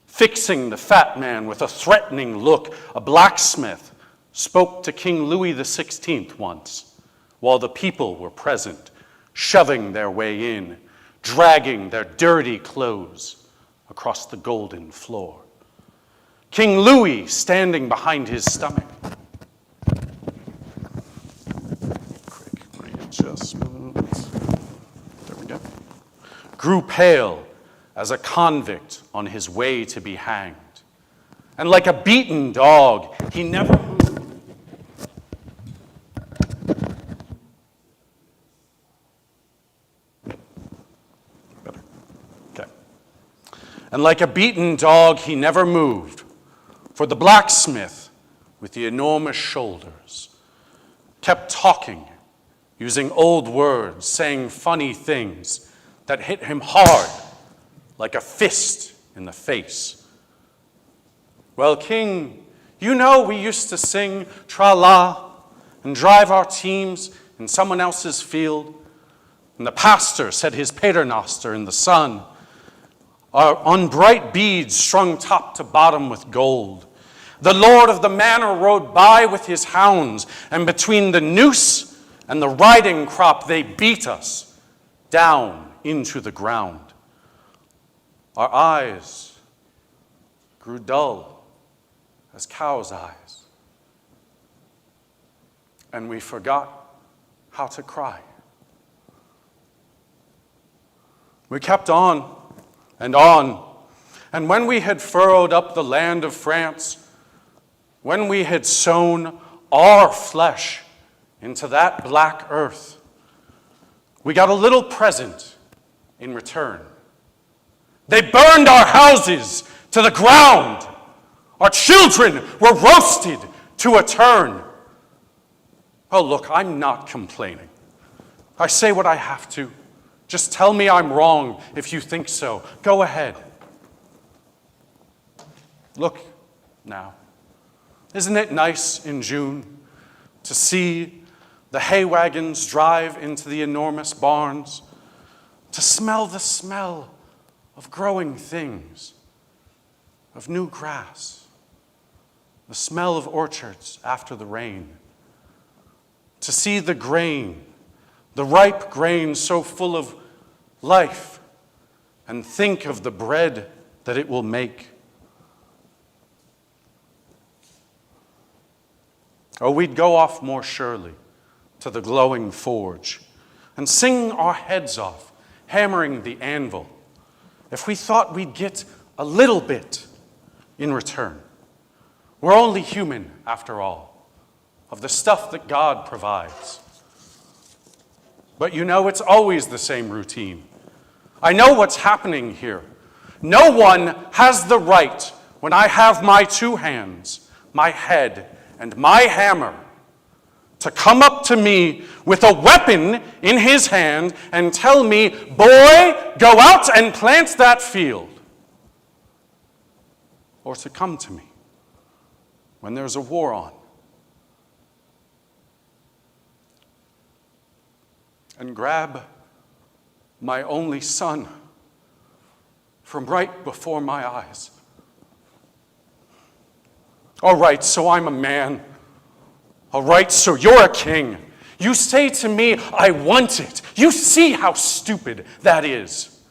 Fixing the fat man with a threatening look, a blacksmith spoke to King Louis XVI once, while the people were present, shoving their way in, dragging their dirty clothes across the golden floor. King Louis standing behind his stomach. Adjustments. There we go. Grew pale as a convict on his way to be hanged. And like a beaten dog, he never moved. Better. Okay. And like a beaten dog, he never moved. For the blacksmith with the enormous shoulders kept talking, using old words, saying funny things that hit him hard like a fist in the face. Well, King, you know we used to sing tra-la and drive our teams in someone else's field. And the pastor said his paternoster in the sun on bright beads strung top to bottom with gold. The lord of the manor rode by with his hounds, and between the noose and the riding crop, they beat us down into the ground. Our eyes grew dull as cows' eyes, and we forgot how to cry. We kept on, and when we had furrowed up the land of France, when we had sown our flesh into that black earth, we got a little present in return. They burned our houses to the ground. Our children were roasted to a turn. Oh, look, I'm not complaining. I say what I have to. Just tell me I'm wrong if you think so. Go ahead. Look now. Isn't it nice in June to see the hay wagons drive into the enormous barns, to smell the smell of growing things, of new grass, the smell of orchards after the rain, to see the grain, the ripe grain so full of life, and think of the bread that it will make. Oh, we'd go off more surely to the glowing forge and sing our heads off, hammering the anvil, if we thought we'd get a little bit in return. We're only human, after all, of the stuff that God provides. But you know, it's always the same routine. I know what's happening here. No one has the right, when I have my two hands, my head, and my hammer, to come up to me with a weapon in his hand and tell me, boy, go out and plant that field. Or to come to me when there's a war on and grab my only son from right before my eyes. All right, so I'm a man. All right, so you're a king. You say to me, I want it. You see how stupid that is.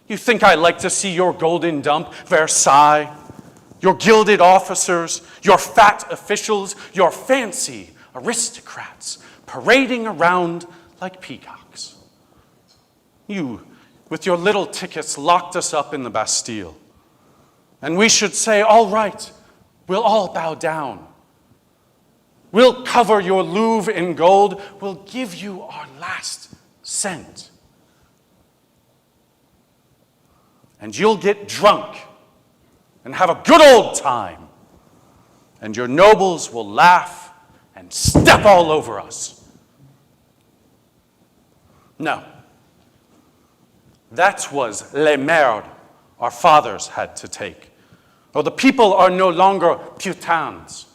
You think I like to see your golden dump, Versailles, your gilded officers, your fat officials, your fancy aristocrats parading around like peacocks. You, with your little tickets, locked us up in the Bastille. And we should say, all right, we'll all bow down. We'll cover your Louvre in gold. We'll give you our last cent. And you'll get drunk and have a good old time. And your nobles will laugh and step all over us. No. That was les merdes our fathers had to take. Oh, the people are no longer putains.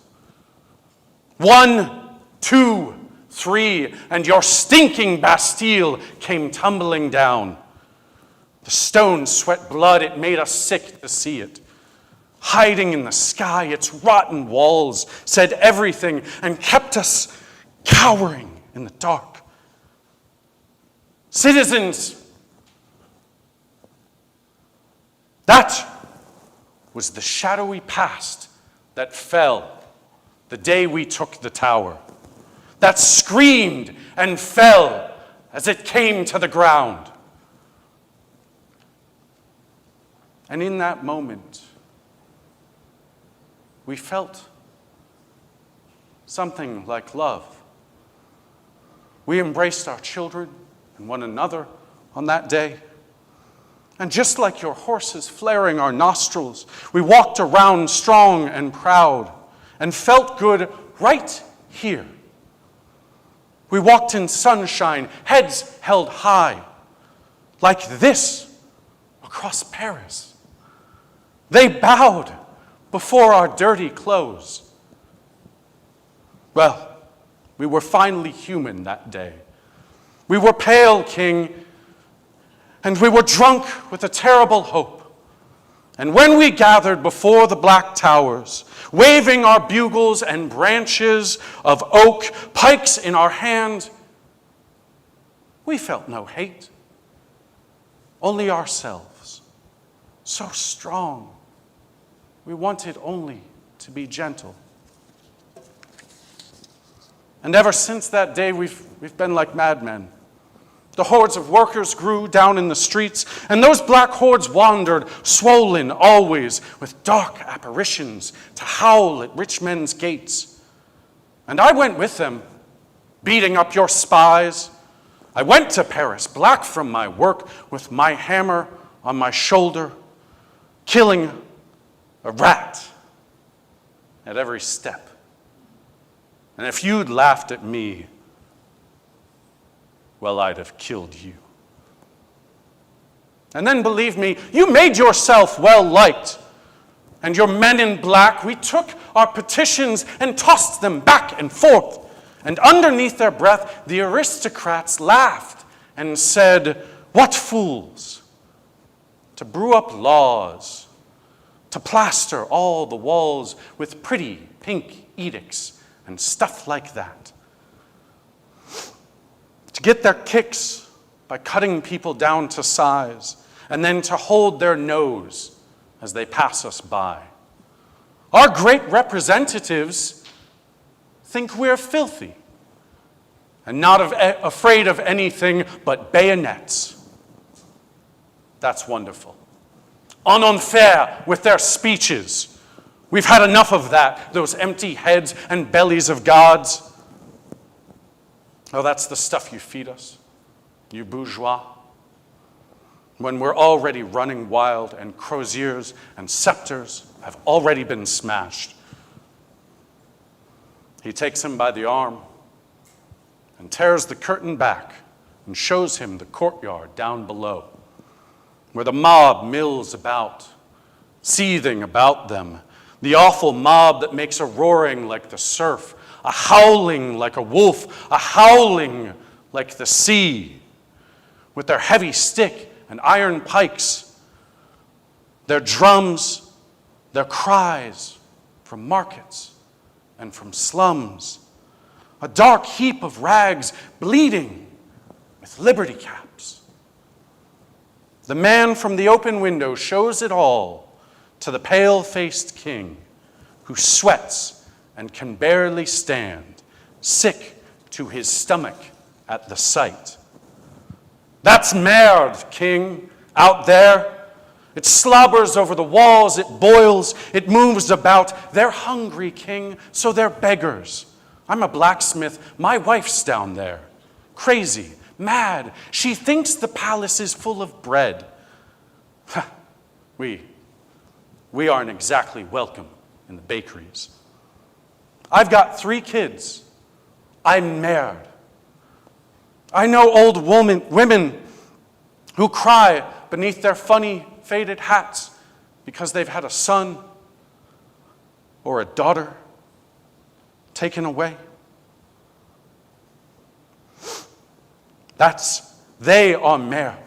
1, 2, 3, and your stinking Bastille came tumbling down. The stones sweat blood, it made us sick to see it. Hiding in the sky, its rotten walls said everything and kept us cowering in the dark. Citizens, that was the shadowy past that fell the day we took the tower, that screamed and fell as it came to the ground. And in that moment, we felt something like love. We embraced our children and one another on that day. And just like your horses flaring our nostrils, we walked around strong and proud and felt good right here. We walked in sunshine, heads held high, like this across Paris. They bowed before our dirty clothes. Well, we were finally human that day. We were pale, King, and we were drunk with a terrible hope. And when we gathered before the black towers, waving our bugles and branches of oak, pikes in our hand, we felt no hate, only ourselves, so strong. We wanted only to be gentle. And ever since that day, we've been like madmen. The hordes of workers grew down in the streets, and those black hordes wandered, swollen always, with dark apparitions to howl at rich men's gates. And I went with them, beating up your spies. I went to Paris, black from my work, with my hammer on my shoulder, killing a rat at every step. And if you'd laughed at me, well, I'd have killed you. And then, believe me, you made yourself well liked. And your men in black, we took our petitions and tossed them back and forth. And underneath their breath, the aristocrats laughed and said, what fools, to brew up laws, to plaster all the walls with pretty pink edicts and stuff like that. To get their kicks by cutting people down to size, and then to hold their nose as they pass us by. Our great representatives think we're filthy and not afraid of anything but bayonets. That's wonderful. En enfer with their speeches. We've had enough of that, those empty heads and bellies of gods. Oh, that's the stuff you feed us, you bourgeois. When we're already running wild and croziers and scepters have already been smashed. He takes him by the arm and tears the curtain back and shows him the courtyard down below, where the mob mills about, seething about them, the awful mob that makes a roaring like the surf, a howling like a wolf, a howling like the sea, with their heavy stick and iron pikes, their drums, their cries from markets and from slums, a dark heap of rags bleeding with liberty caps. The man from the open window shows it all to the pale-faced king, who sweats and can barely stand, sick to his stomach at the sight. That's merde, king, out there. It slobbers over the walls, it boils, it moves about. They're hungry, king, so they're beggars. I'm a blacksmith, my wife's down there. Crazy, mad, she thinks the palace is full of bread. We aren't exactly welcome in the bakeries. I've got 3 kids. I'm merde. I know old women who cry beneath their funny faded hats because they've had a son or a daughter taken away. They are merde.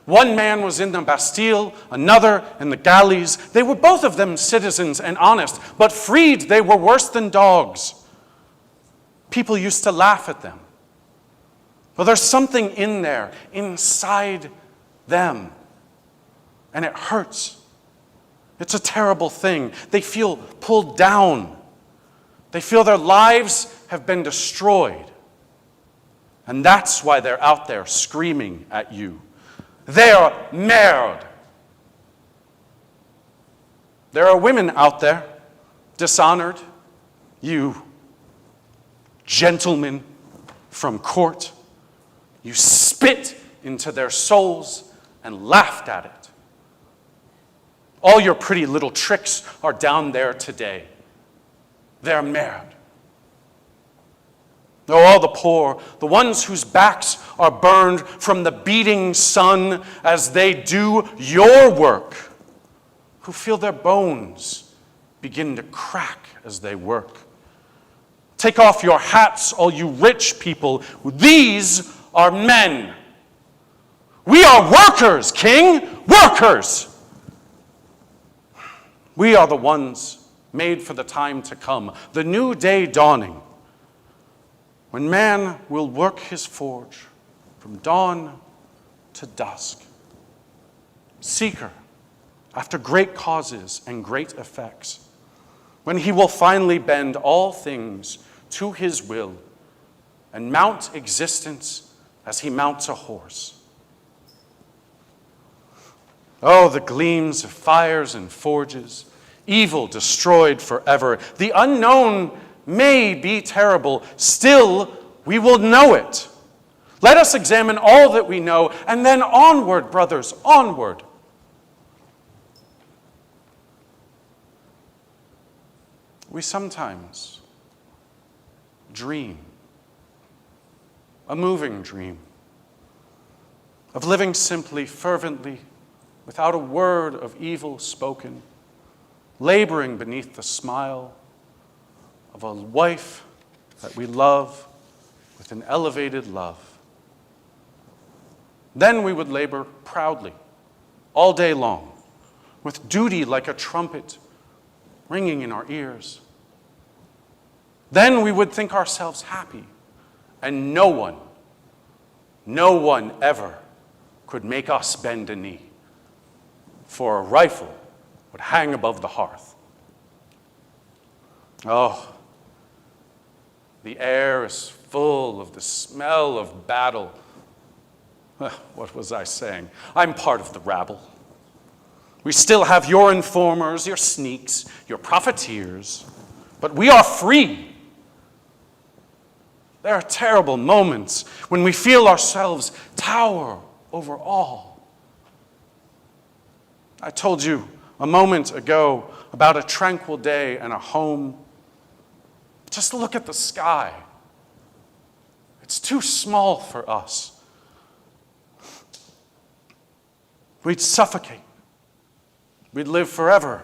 One man was in the Bastille, another in the galleys. They were both of them citizens and honest, but freed they were worse than dogs. People used to laugh at them. But there's something in there, inside them, and it hurts. It's a terrible thing. They feel pulled down. They feel their lives have been destroyed. And that's why they're out there screaming at you. They're merde. There are women out there, dishonored. You gentlemen from court, you spit into their souls and laughed at it. All your pretty little tricks are down there today. They're merde. Oh, all the poor, the ones whose backs are burned from the beating sun as they do your work, who feel their bones begin to crack as they work. Take off your hats, all you rich people. These are men. We are workers, king, workers. We are the ones made for the time to come, the new day dawning, when man will work his forge from dawn to dusk. Seeker after great causes and great effects, when he will finally bend all things to his will and mount existence as he mounts a horse. Oh, the gleams of fires and forges, evil destroyed forever. The unknown may be terrible, still we will know it. Let us examine all that we know, and then onward, brothers, onward. We sometimes dream, a moving dream, of living simply, fervently, without a word of evil spoken, laboring beneath the smile of a wife that we love with an elevated love. Then we would labor proudly, all day long, with duty like a trumpet ringing in our ears. Then we would think ourselves happy, and no one ever could make us bend a knee, for a rifle would hang above the hearth. Oh, the air is full of the smell of battle. What was I saying? I'm part of the rabble. We still have your informers, your sneaks, your profiteers, but we are free. There are terrible moments when we feel ourselves tower over all. I told you a moment ago about a tranquil day and a home Just look at the sky. It's too small for us. We'd suffocate. We'd live forever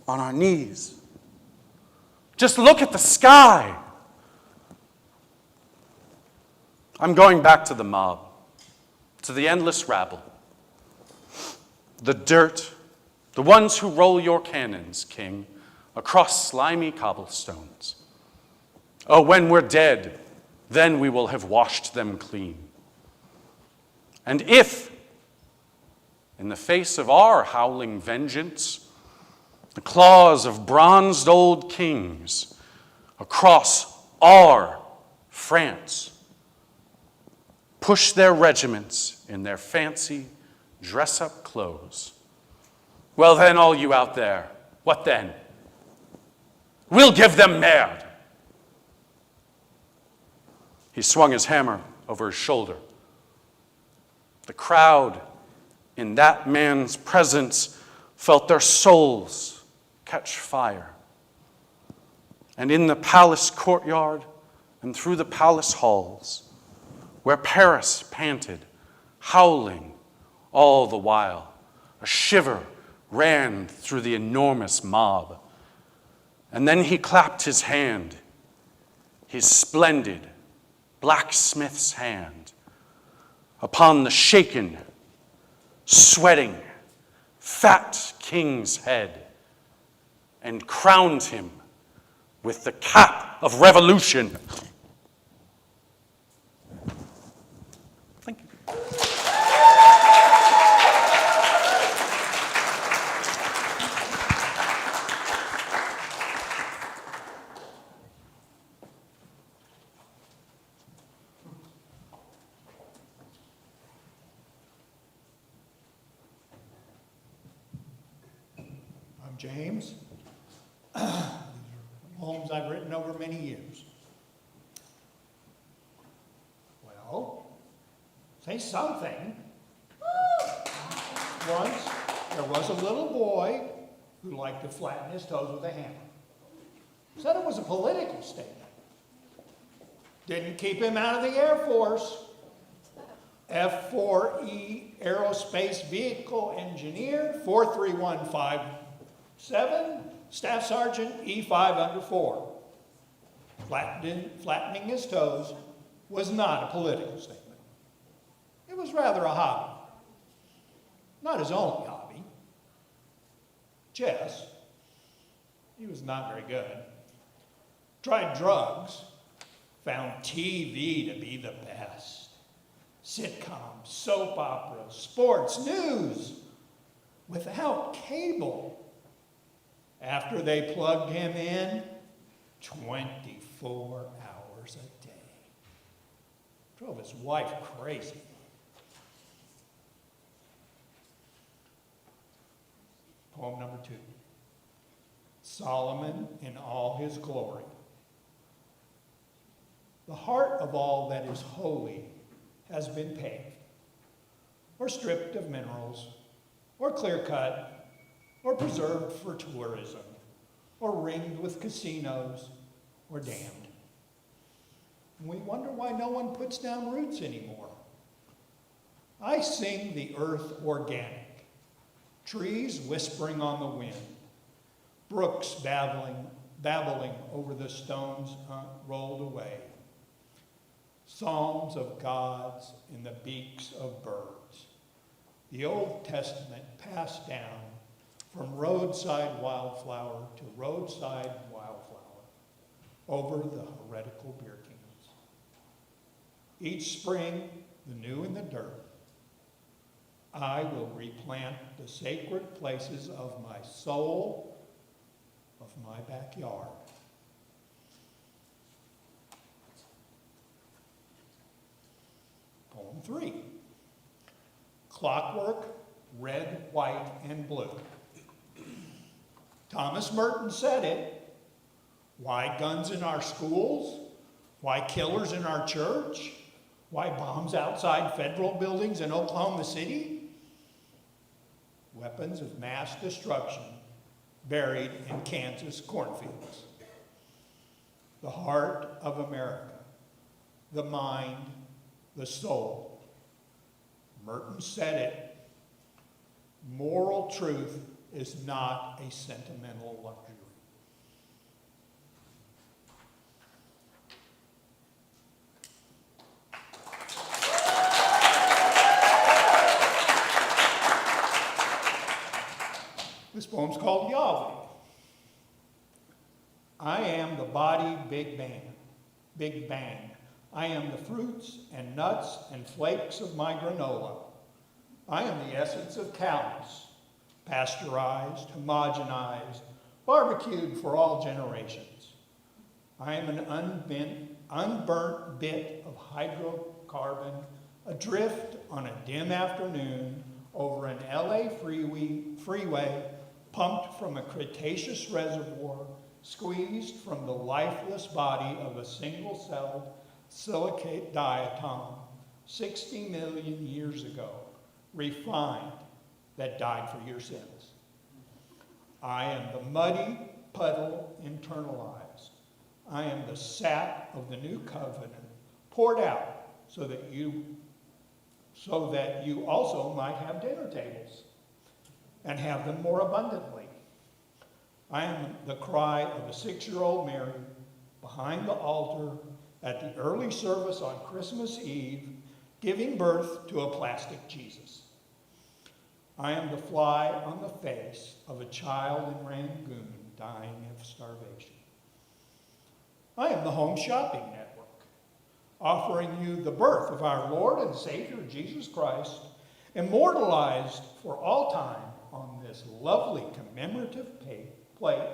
on our knees. Just look at the sky. I'm going back to the mob, to the endless rabble, the dirt, the ones who roll your cannons, King, across slimy cobblestones. Oh, when we're dead, then we will have washed them clean. And if, in the face of our howling vengeance, the claws of bronzed old kings across our France push their regiments in their fancy dress-up clothes, well then, all you out there, what then? We'll give them merde. He swung his hammer over his shoulder. The crowd in that man's presence felt their souls catch fire. And in the palace courtyard and through the palace halls, where Paris panted, howling all the while, a shiver ran through the enormous mob. And then he clapped his hand, his splendid blacksmith's hand, upon the shaken, sweating, fat king's head, and crowned him with the cap of revolution. Thank you. I'm James. These are poems I've written over many years. Well, say something. Once, there was a little boy who liked to flatten his toes with a hammer. Said it was a political statement. Didn't keep him out of the Air Force. F4E Aerospace Vehicle Engineer, 43157, Staff Sergeant E5 under 4. Flattening his toes was not a political statement. It was rather a hobby. Not his only hobby. Chess. He was not very good. Tried drugs. Found TV to be the best. Sitcoms, soap operas, sports, news. Without cable. After they plugged him in, 24 hours a day. Drove his wife crazy. Poem number 2. Solomon in all his glory. The heart of all that is holy has been paved, or stripped of minerals, or clear-cut, or preserved for tourism, or ringed with casinos, or dammed. And we wonder why no one puts down roots anymore. I sing the earth organic, trees whispering on the wind, brooks babbling over the stones rolled away, psalms of gods in the beaks of birds, the Old Testament passed down from roadside wildflower to roadside wildflower over the heretical beer cans. Each spring, the new in the dirt, I will replant the sacred places of my soul, of my backyard. Poem 3. Clockwork, red, white, and blue. Thomas Merton said it. Why guns in our schools? Why killers in our church? Why bombs outside federal buildings in Oklahoma City? Weapons of mass destruction buried in Kansas cornfields. the heart of America, the mind, the soul. Merton said it. Moral truth is not a sentimental luxury. This poem's called Yahweh. I am the body Big Bang. I am the fruits and nuts and flakes of my granola. I am the essence of cows, pasteurized, homogenized, barbecued for all generations. I am an unburnt bit of hydrocarbon adrift on a dim afternoon over an LA freeway pumped from a Cretaceous reservoir, squeezed from the lifeless body of a single-celled silicate diatom 60 million years ago, refined, that died for your sins. I am the muddy puddle internalized. I am the sap of the new covenant poured out so that you also might have dinner tables and have them more abundantly. I am the cry of a 6-year-old Mary behind the altar at the early service on Christmas Eve, giving birth to a plastic Jesus. I am the fly on the face of a child in Rangoon dying of starvation. I am the Home Shopping Network, offering you the birth of our Lord and Savior Jesus Christ, immortalized for all time on this lovely commemorative plate,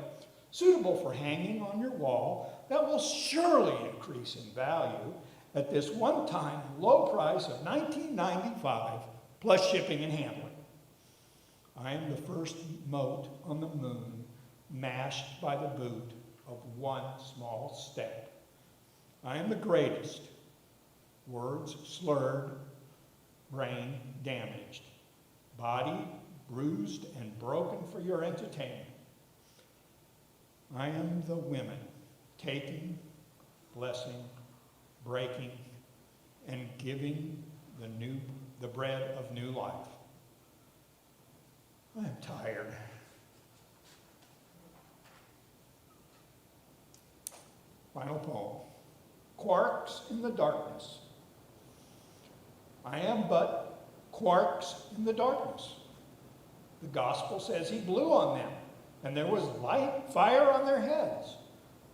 suitable for hanging on your wall, that will surely increase in value at this one-time low price of $19.95 plus shipping and handling. I am the first mote on the moon, mashed by the boot of one small step. I am the greatest, words slurred, brain damaged, body bruised and broken for your entertainment. I am the women, taking, blessing, breaking, and giving the bread of new life. I am tired. Final poem. Quarks in the darkness. I am but quarks in the darkness. The gospel says he blew on them, and there was fire on their heads.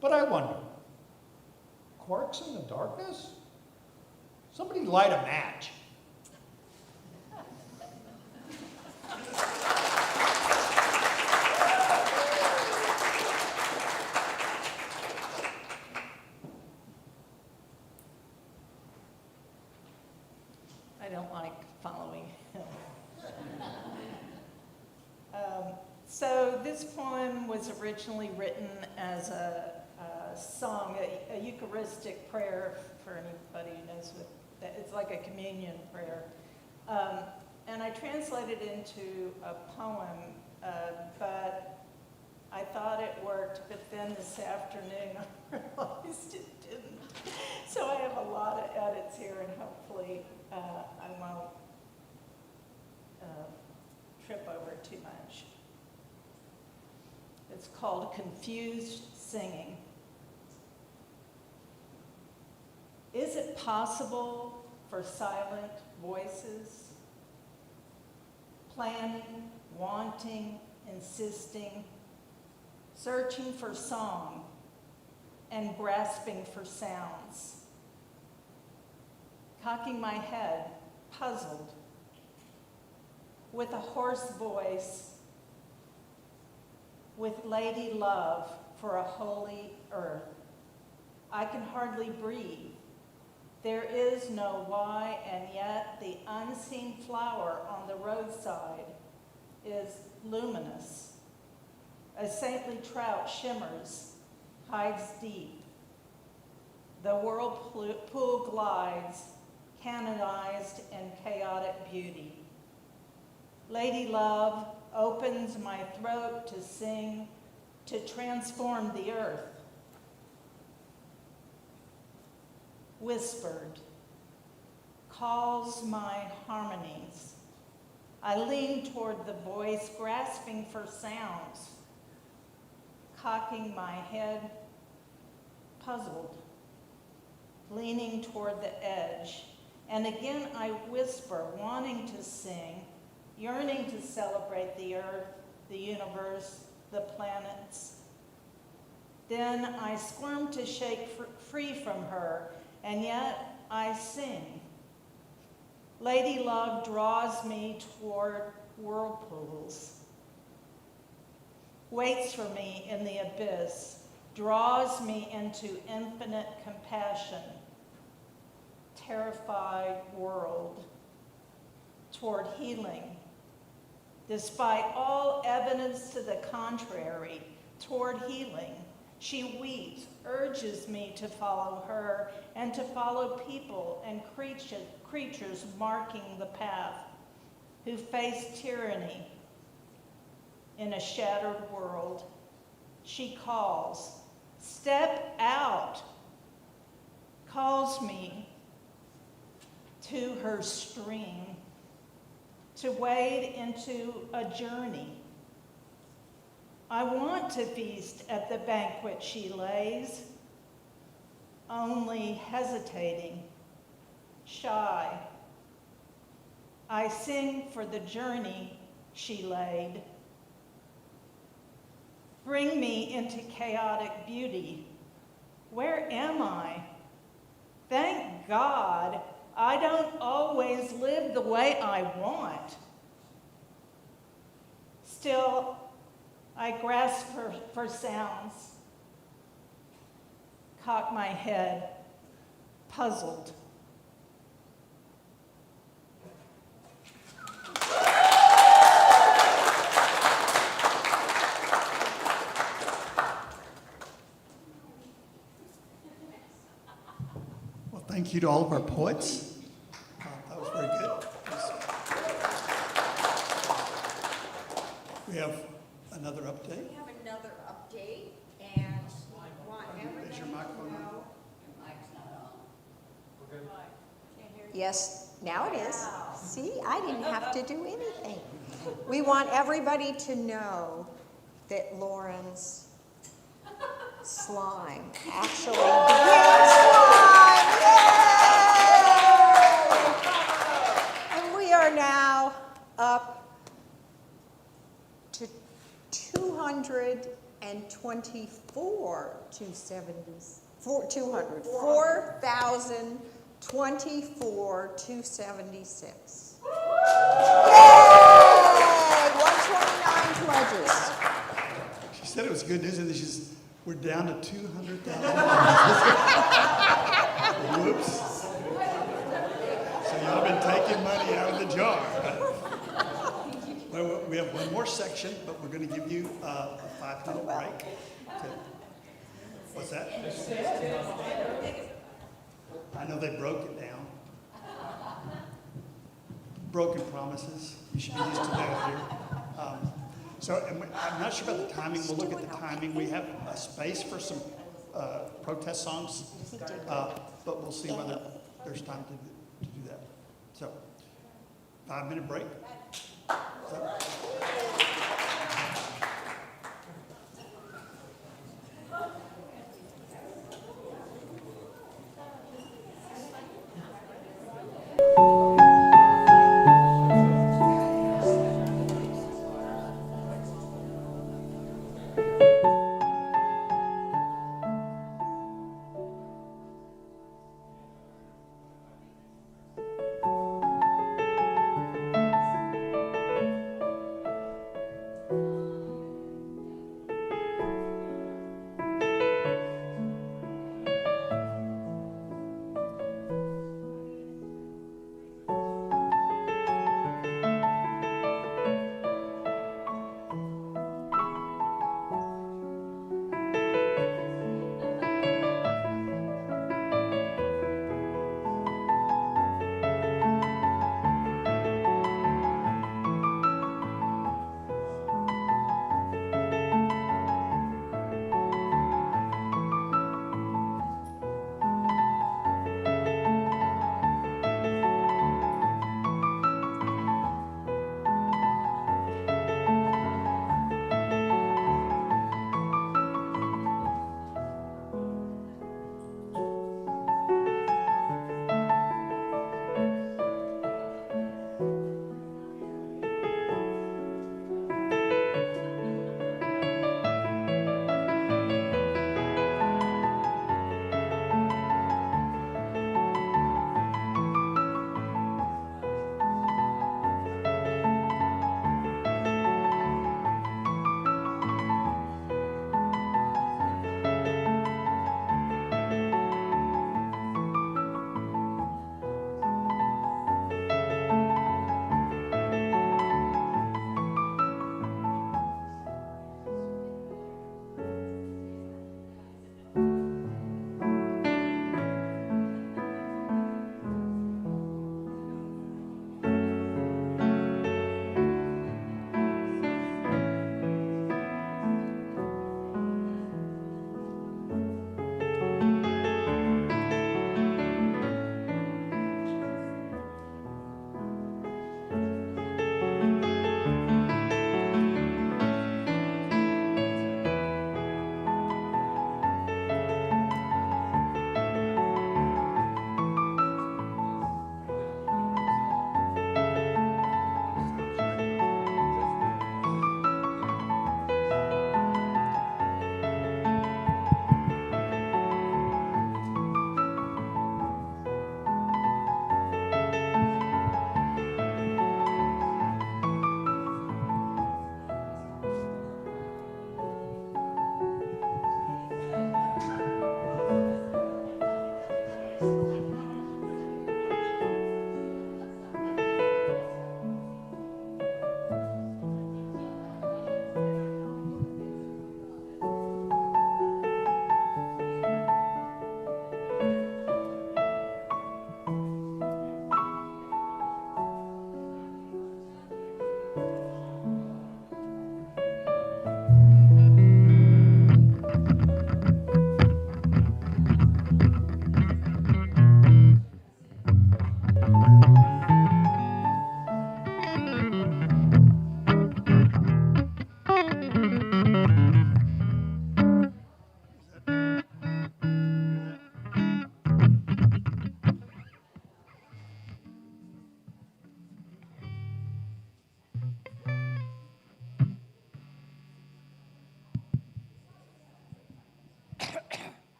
But I wonder, quarks in the darkness? Somebody light a match. I don't like following him. So this poem was originally written as a song, a Eucharistic prayer, for anybody who knows what that, it's like a communion prayer. And I translated it into a poem, but I thought it worked, but then this afternoon I realized it didn't. So I have a lot of edits here, and hopefully I won't trip over too much. It's called Confused Singing. Is it possible for silent voices, planning, wanting, insisting, searching for song, and grasping for sounds, cocking my head, puzzled, with a hoarse voice, with lady love for a holy earth? I can hardly breathe. There is no why, and yet the unseen flower on the roadside is luminous. A saintly trout shimmers, hides deep. The whirlpool glides, canonized in chaotic beauty. Lady love opens my throat to sing, to transform the earth. whispered, calls my harmonies. I lean toward the voice, grasping for sounds, cocking my head, puzzled, leaning toward the edge. And again I whisper, wanting to sing, yearning to celebrate the earth, the universe, the planets. Then I squirm to shake free from her, and yet I sing. Lady Love draws me toward whirlpools, waits for me in the abyss, draws me into infinite compassion, terrified world, toward healing. Despite all evidence to the contrary, toward healing, she weeps, urges me to follow her and to follow people and creatures marking the path who face tyranny in a shattered world. She calls, step out, calls me to her stream, to wade into a journey. I want to feast at the banquet she lays, only hesitating, shy. I sing for the journey she laid. Bring me into chaotic beauty. Where am I? Thank God I don't always live the way I want. Still, I grasp for sounds, cock my head, puzzled. Well, thank you to all of our poets. That was very good. We have another update. We have another update, and we want everybody Is your to microphone on? know. Yes, now it is. See, I didn't have to do anything. We want everybody to know that Lauren's slime actually became slime. Yay! And we are now up to 224 270s. 4,024 276. Yay! 129 pledges. She said it was good news, and then we're down to 200,000. Whoops. So y'all been taking money out of the jar. Well, we have one more section, but we're going to give you a 5-minute break. What's that? I know they broke it down. Broken promises. You should be used to that here. I'm not sure about the timing. We'll look at the timing. We have a space for some protest songs, but we'll see whether there's time to do that. So, 5-minute break. Is that right?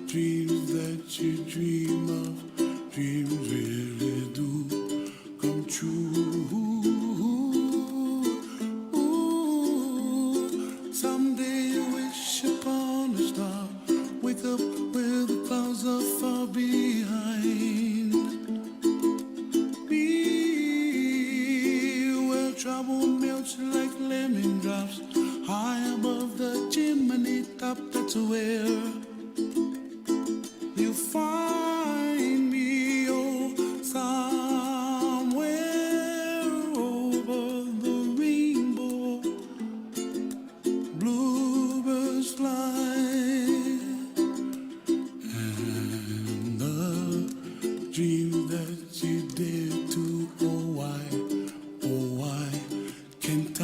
dreams that you dream of, dreams really do come true. Ooh, someday you wish upon a star, wake up where the clouds are far behind. Be where trouble melts like lemon drops, high above the chimney top. That's where you find me, oh, somewhere over the rainbow. Bluebirds fly, and the dream that you dare to, oh why can't I?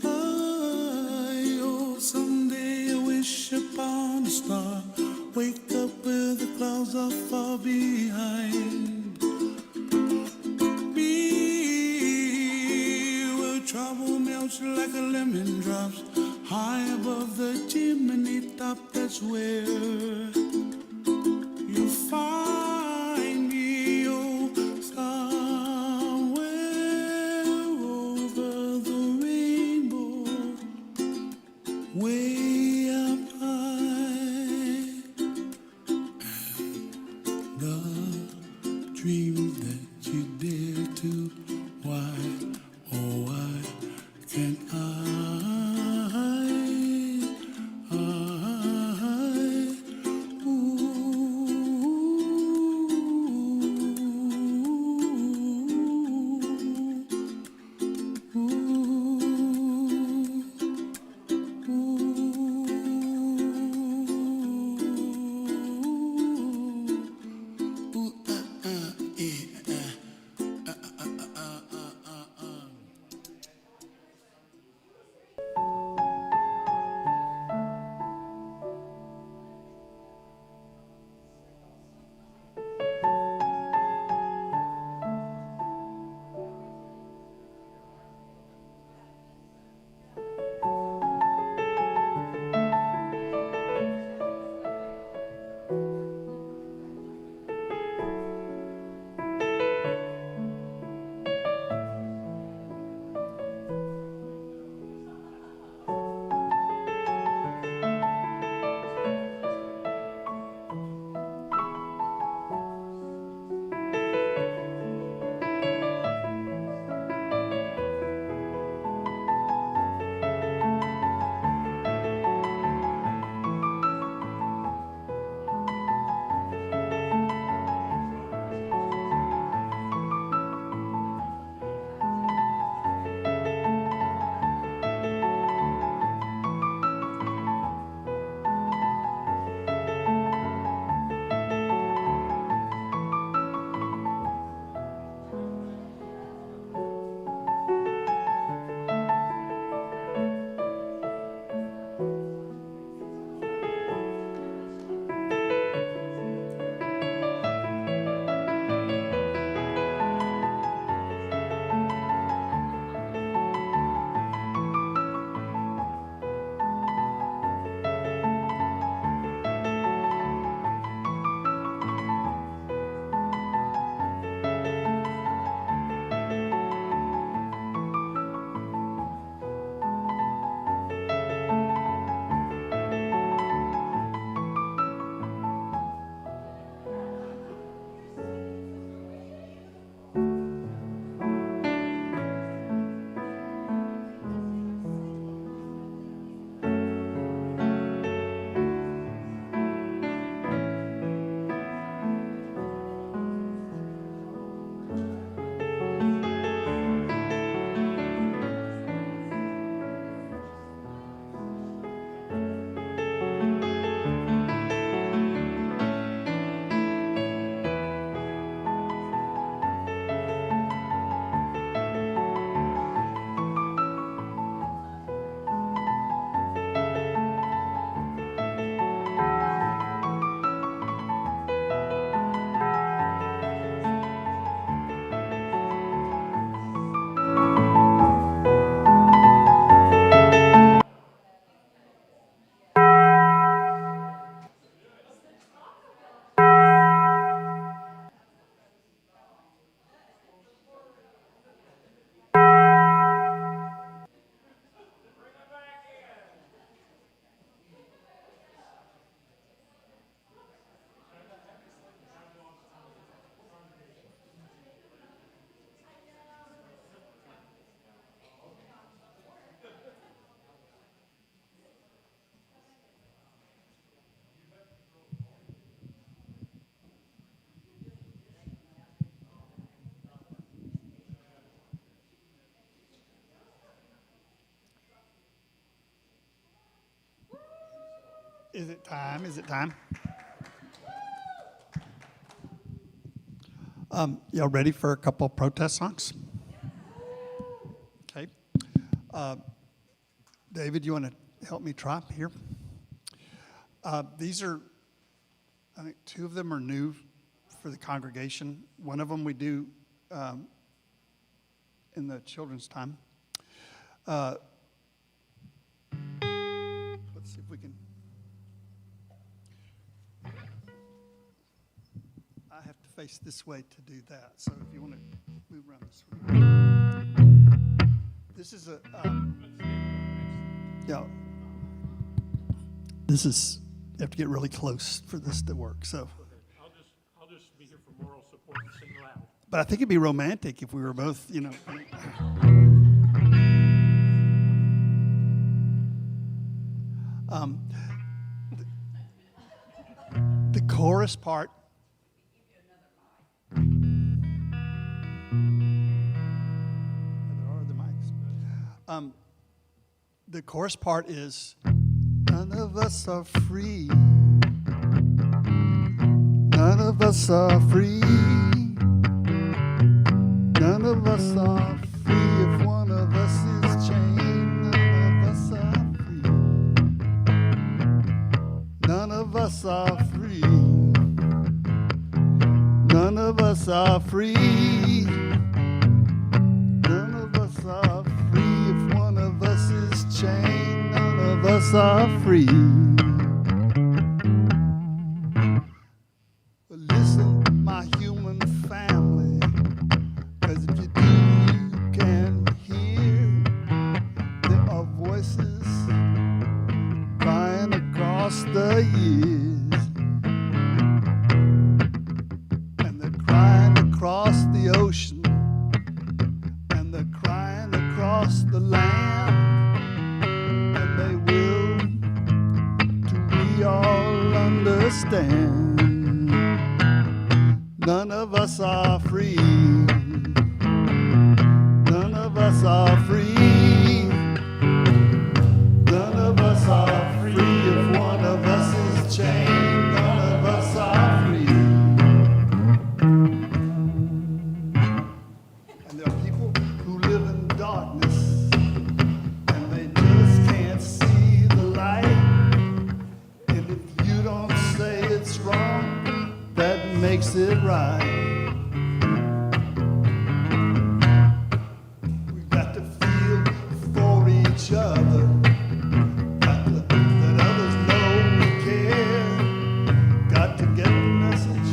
Oh, someday I wish upon a star, wake up where the clouds are far behind. Be where trouble melts like a lemon drops, high above the chimney top. That's where you find me, oh, somewhere over the rainbow, way up high. The dreams that you dare to, why, oh why can't I? Ooh, Is it time? Is it time? Y'all ready for a couple of protest songs? Okay. David, you want to help me try here? These are, I think, two of them are new for the congregation. One of them we do in the children's time. Let's see if we can. I have to face this way to do that. So if you want to move around this way. This is a, yeah. This is, you have to get really close for this to work. So. I'll just be here for moral support and sing loud. But I think it'd be romantic if we were both, you know. The chorus part. There are other mics. The chorus part is, none of us are free. None of us are free. None of us are free if one of us is chained. None of us are free. None of us are free. None of us are free. None of us are free if one of us is chained. None of us are free. Listen, my human family, 'cause if you do, you can hear there are voices crying across the years, and they're crying across the ocean, and they're crying across the land, and they will, till we all understand. None of us are free. None of us are free. None of us are free if one of us is chained. None of us are free. And there are people who live in darkness, and they just can't see the light. And if you don't say it's wrong, that makes it right. We've got to feel for each other. Got to let others know we care. Got to get the message,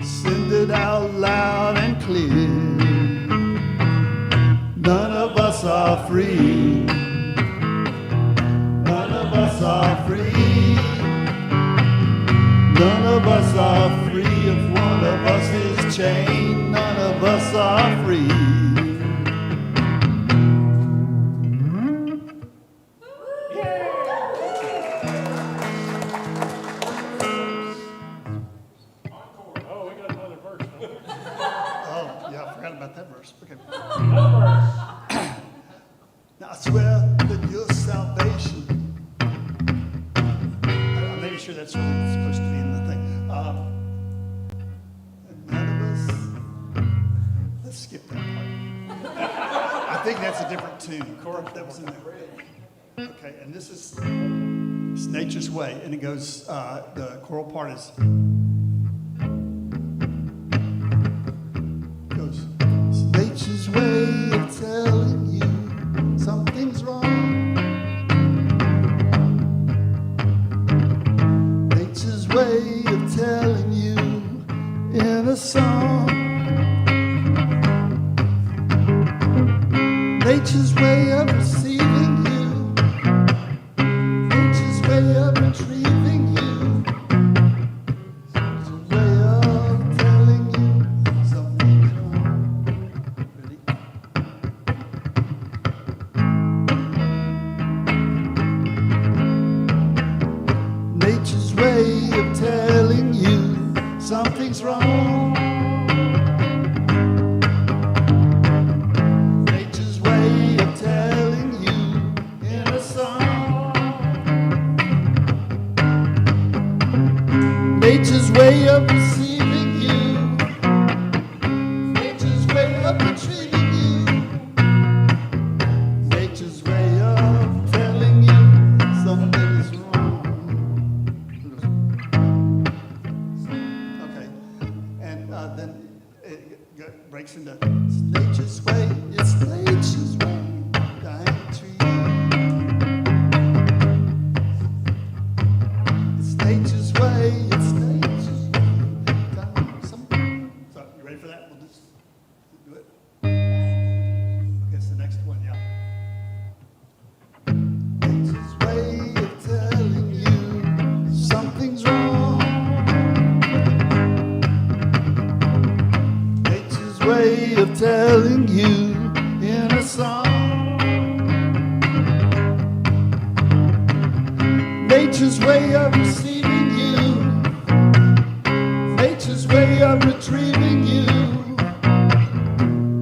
send it out loud and clear. None of us are free. None of us are free. None of us are free if one of us is chained. None of us are free. Oh, we got another verse. Oh, yeah, I forgot about that verse. Okay. Now I swear that your salvation, I'm making sure that's really supposed to be in the thing. None of us, let's skip that part. I think that's a different tune. That was in there. Okay, and this is it's Nature's Way, and it goes, the choral part is, goes, it's nature's way of telling you something's wrong. Nature's way of telling you in a song. Nature's way of receiving you. Nature's way of retrieving you. Nature's way of telling you something's wrong. Ready? Nature's way of telling you something's wrong. Nature's way of telling you in a song. way of receiving you. Nature's way of retrieving you. Nature's way of telling you something is wrong. Okay, and then it breaks into it's nature's way. It's nature's way. Dying to you. It's nature's way. It's nature's way. So you ready for that? We'll just do it. Okay, it's the next one. Yeah. Nature's way of telling you something's wrong. Nature's way of telling you in a song. Nature's way of receiving you. Nature's way of retrieving you.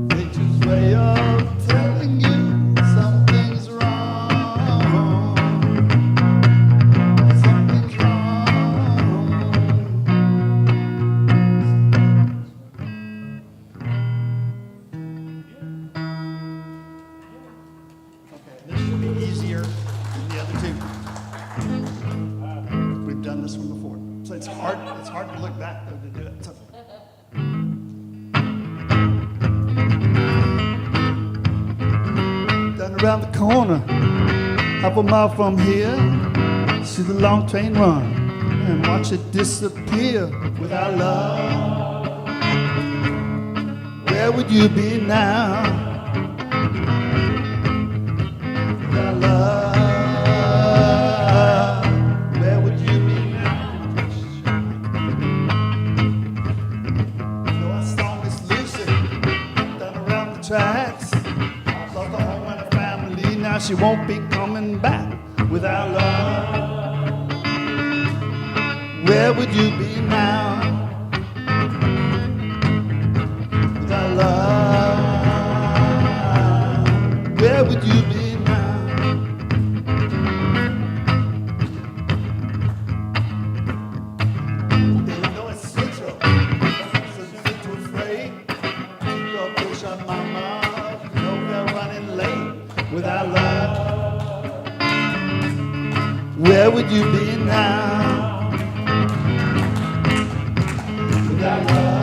Nature's way of telling you something's wrong. Something's wrong. Okay, this should be easier than the other two. We've done this one before, so it's hard to look back though to do it. So. Down around the corner, half a mile from here, see the long train run and watch it disappear without love. Where would you be now? Without love. Where would you be now? Though our song is lucid, done around the tracks. Lost a home and a family, now she won't be coming back without love. Where would you be now? Without love. Where would you be now? Illinois Central, so afraid. Your patient mama, you know we're running late without love. Where would you be now? Without love.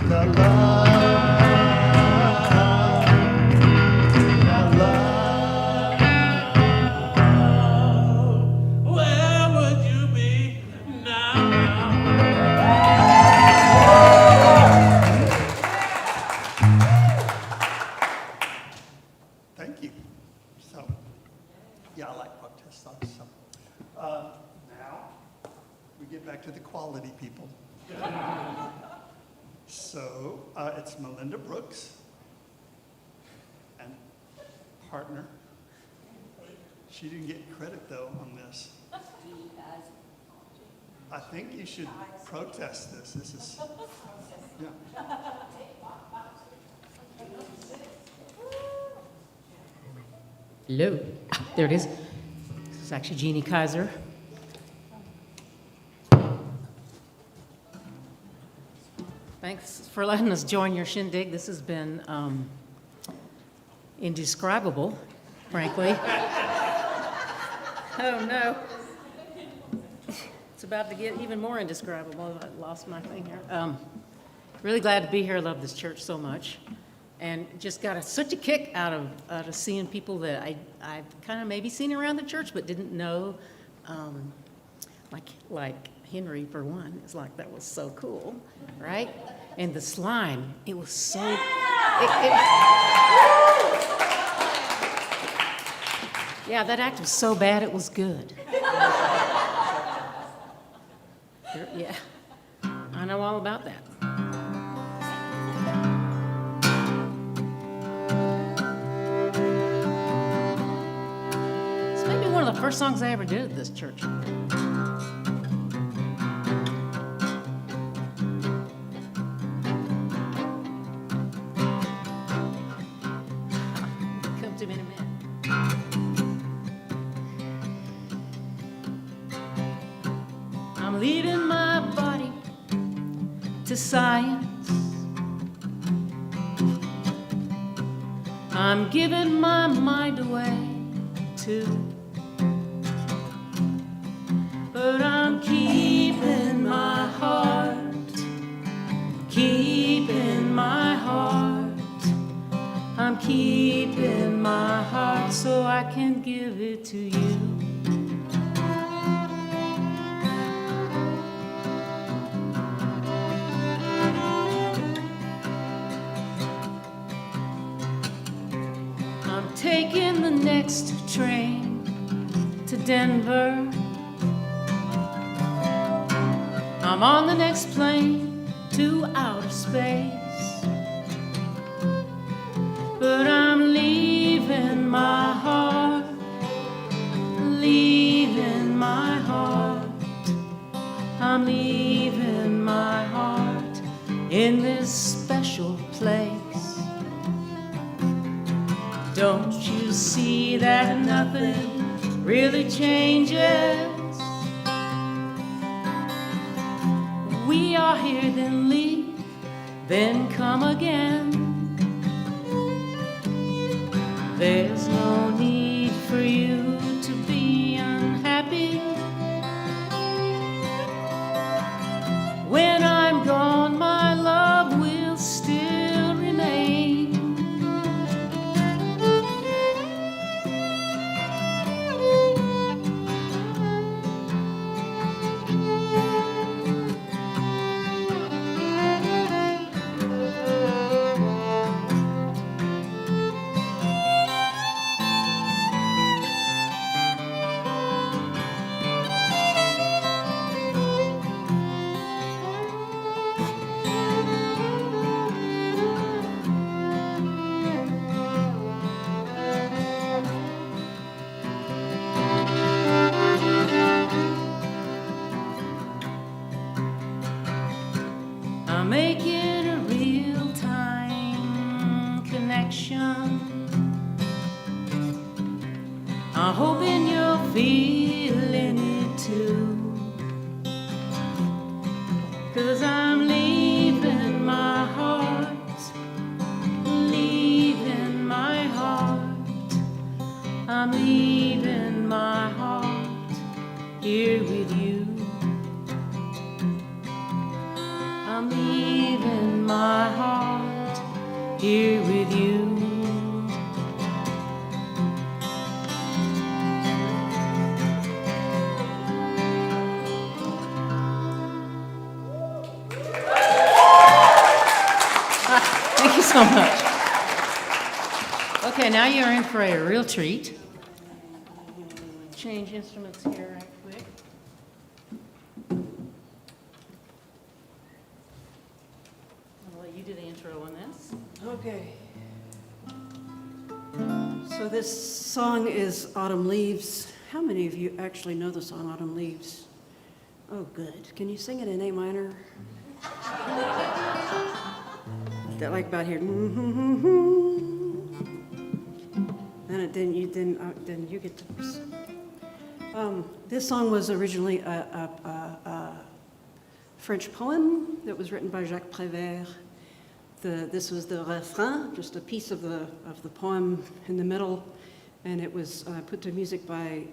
Without love. Without love. Where would you be now? Thank you. So, yeah, I like protest songs. So, now we get back to the quality people. So it's Melinda Brooks and partner. She didn't get credit though on this. I think you should protest this. This is, yeah. Hello. There it is. This is actually Jeannie Kaiser. Thanks for letting us join your shindig. This has been indescribable, frankly. Oh, no. It's about to get even more indescribable. I lost my thing here. Really glad to be here. I love this church so much. And just got such a kick out of seeing people that I've kind of maybe seen around the church but didn't know, like Henry, for one. It's like, that was so cool, right? And the slime, it was so... Yeah, that act was so bad, it was good. Yeah, I know all about that. It's maybe one of the first songs I ever did at this church. Come to me in a minute. I'm leaving my body to science. I'm giving my mind away too. But I'm keeping my heart, keeping my heart. I'm keeping my heart so I can give it to you. I'm taking the next train to Denver. I'm on the next plane to outer space. But I'm leaving my heart, leaving my heart. I'm leaving my heart in this special place. Don't you see that nothing really changes? We are here, then leave, then come again. There's no need for you to be unhappy. When I'm gone, my love will still remain. I'm making a real-time connection. I'm hoping you're feeling it too. 'Cause I'm leaving my heart, leaving my heart. I'm leaving my heart here with you. I'm leaving my heart here with you. Thank you so much. Okay, now you're in for a real treat. Change instruments here right quick. I'll let you do the intro on this. Okay. So this song is Autumn Leaves. How many of you actually know the song Autumn Leaves? Oh, good. Can you sing it in A minor? That like about here. Then you get to. This song was originally a French poem that was written by Jacques Prévert. This was the refrain, just a piece of the poem in the middle, and it was put to music by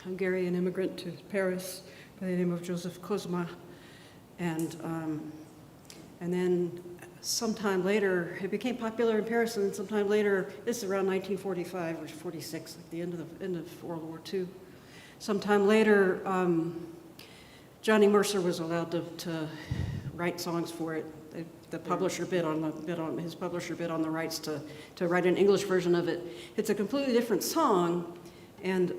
Hungarian immigrant to Paris by the name of Joseph Kozma, and then sometime later it became popular in Paris, and then sometime later, this is around 1945 or 46, like the end of World War II. Sometime later, Johnny Mercer was allowed to write songs for it. The publisher his publisher bid on the rights to write an English version of it. It's a completely different song, and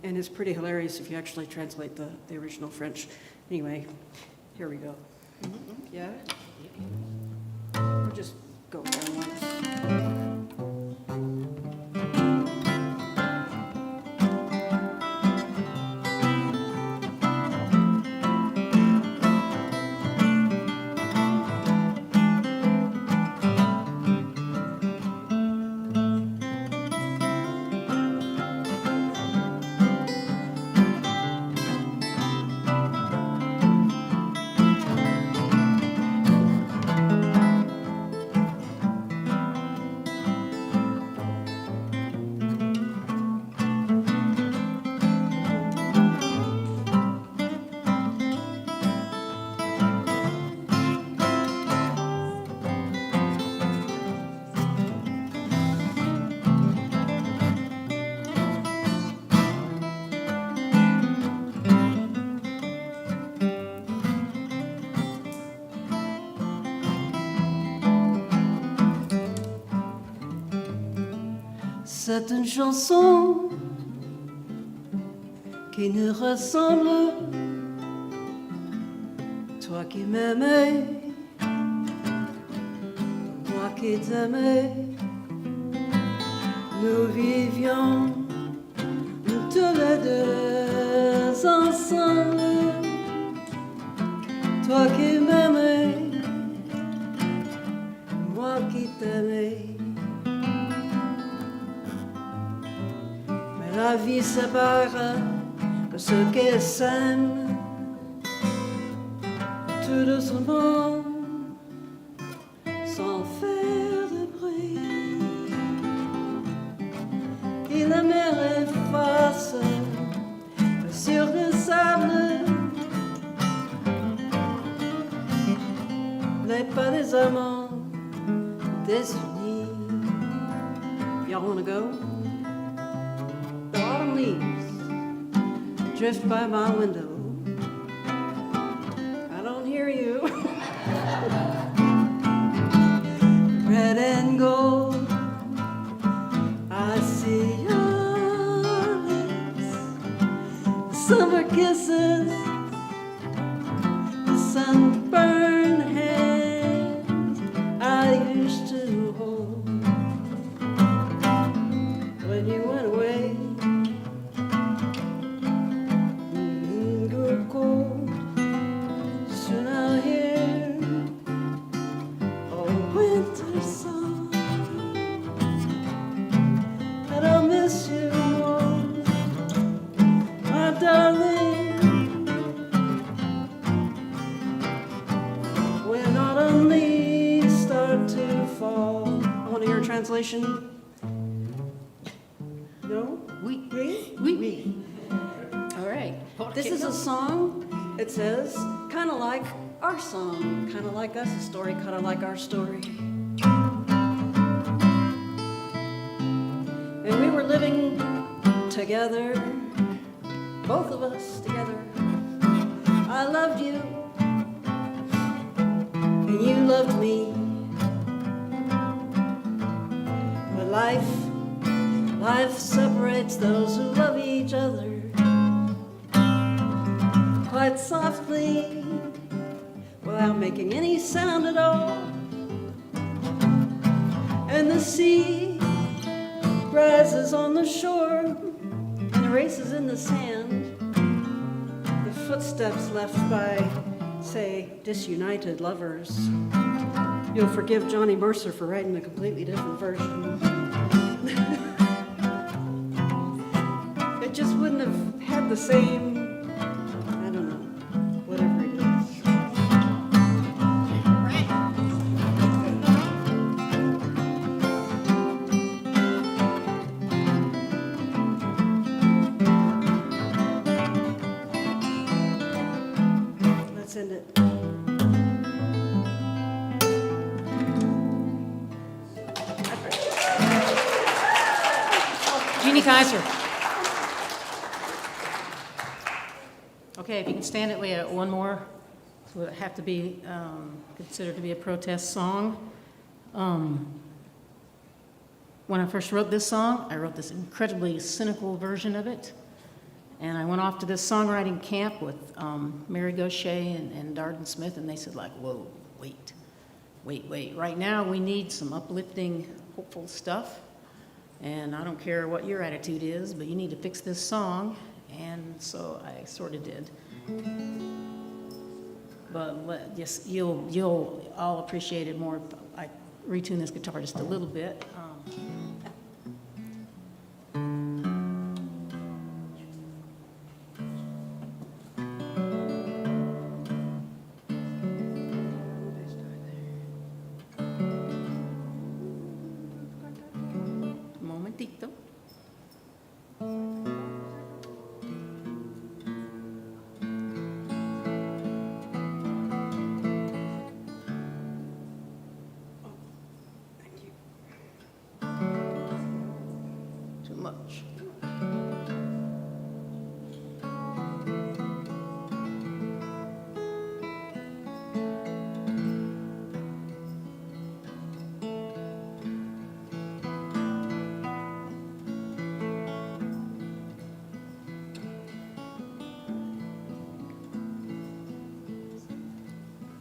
it's pretty hilarious if you actually translate the original French. Anyway, here we go. Yeah? We'll just go down once. C'est une chanson qui nous ressemble. Toi qui m'aimais, moi qui t'aimais, nous vivions tous les deux ensemble. Toi qui m'aimais, moi qui t'aimais. Mais la vie sépare ceux qui s'aiment tout doucement, sans faire de bruit. Et la mer efface sur le sable les pas des amants désunis. Y'all wanna go? The autumn leaves drift by my window. I don't hear you. Red and gold, I see your lips. Summer kisses, the sunburned hands I used to hold. When you went away, grew cold. Soon I'll hear a winter song, and I'll miss you more, my darling. When autumn leaves start to fall. I want to hear a translation. No? Oui. Oui. All right. This is a song, it says, kind of like our song, kind of like us, a story kind of like our story. And we were living together, both of us together. I loved you, and you loved me. But life separates those who love each other. Quite softly, without making any sound at all. And the sea rises on the shore and erases in the sand the footsteps left by, say, disunited lovers. You'll forgive Johnny Mercer for writing a completely different version. It just wouldn't have had the same, I don't know, whatever it is. Let's end it. Jeannie Kaiser. Okay, if you can stand it, we have one more. So it have to be considered to be a protest song. When I first wrote this song, I wrote this incredibly cynical version of it. And I went off to this songwriting camp with Mary Gaucher and Darden Smith, and they said, like, whoa, wait. Right now, we need some uplifting, hopeful stuff. And I don't care what your attitude is, but you need to fix this song. And so I sort of did. But just you'll all appreciate it more if I retune this guitar just a little bit. Momentito. Thank you.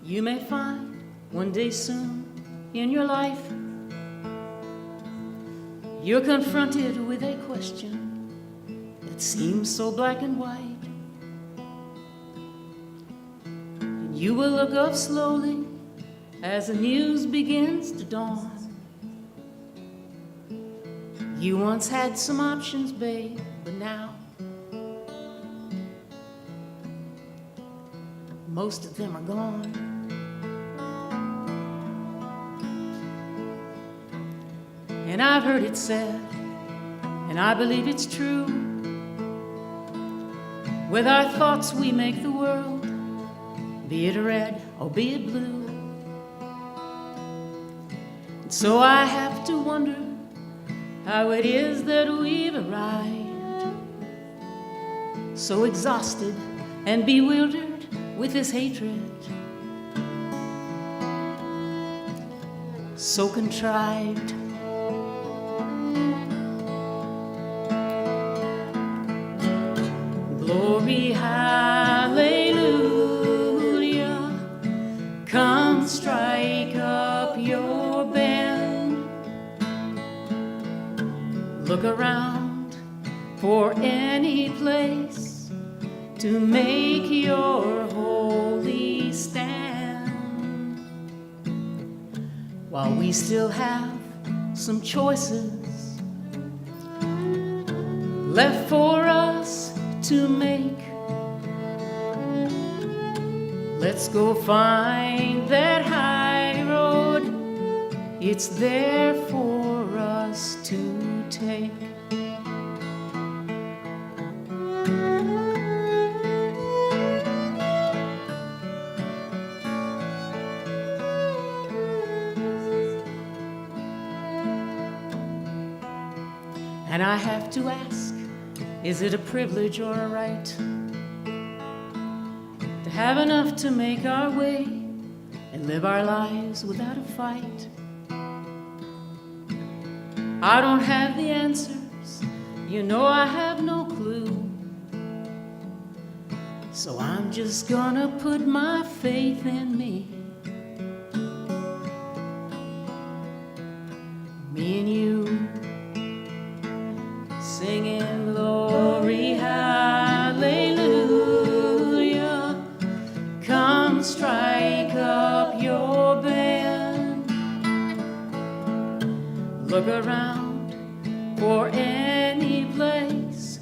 You may find one day soon in your life you're confronted with a question that seems so black and white. And you will look up slowly as the news begins to dawn. You once had some options, babe, but now most of them are gone. And I've heard it said, and I believe it's true, with our thoughts we make the world, be it red or be it blue. And so I have to wonder how it is that we've arrived, so exhausted and bewildered with this hatred, so contrived. Glory, hallelujah, come strike up your band. Look around for any place to make your holy stand, while we still have some choices left for us to make. Let's go find that high road, it's there for us to take. And I have to ask, is it a privilege or a right to have enough to make our way and live our lives without a fight? I don't have the answers, you know I have no clue. So I'm just gonna put my faith in me. Me and you, singing glory, hallelujah, come strike up your band. Look around for any place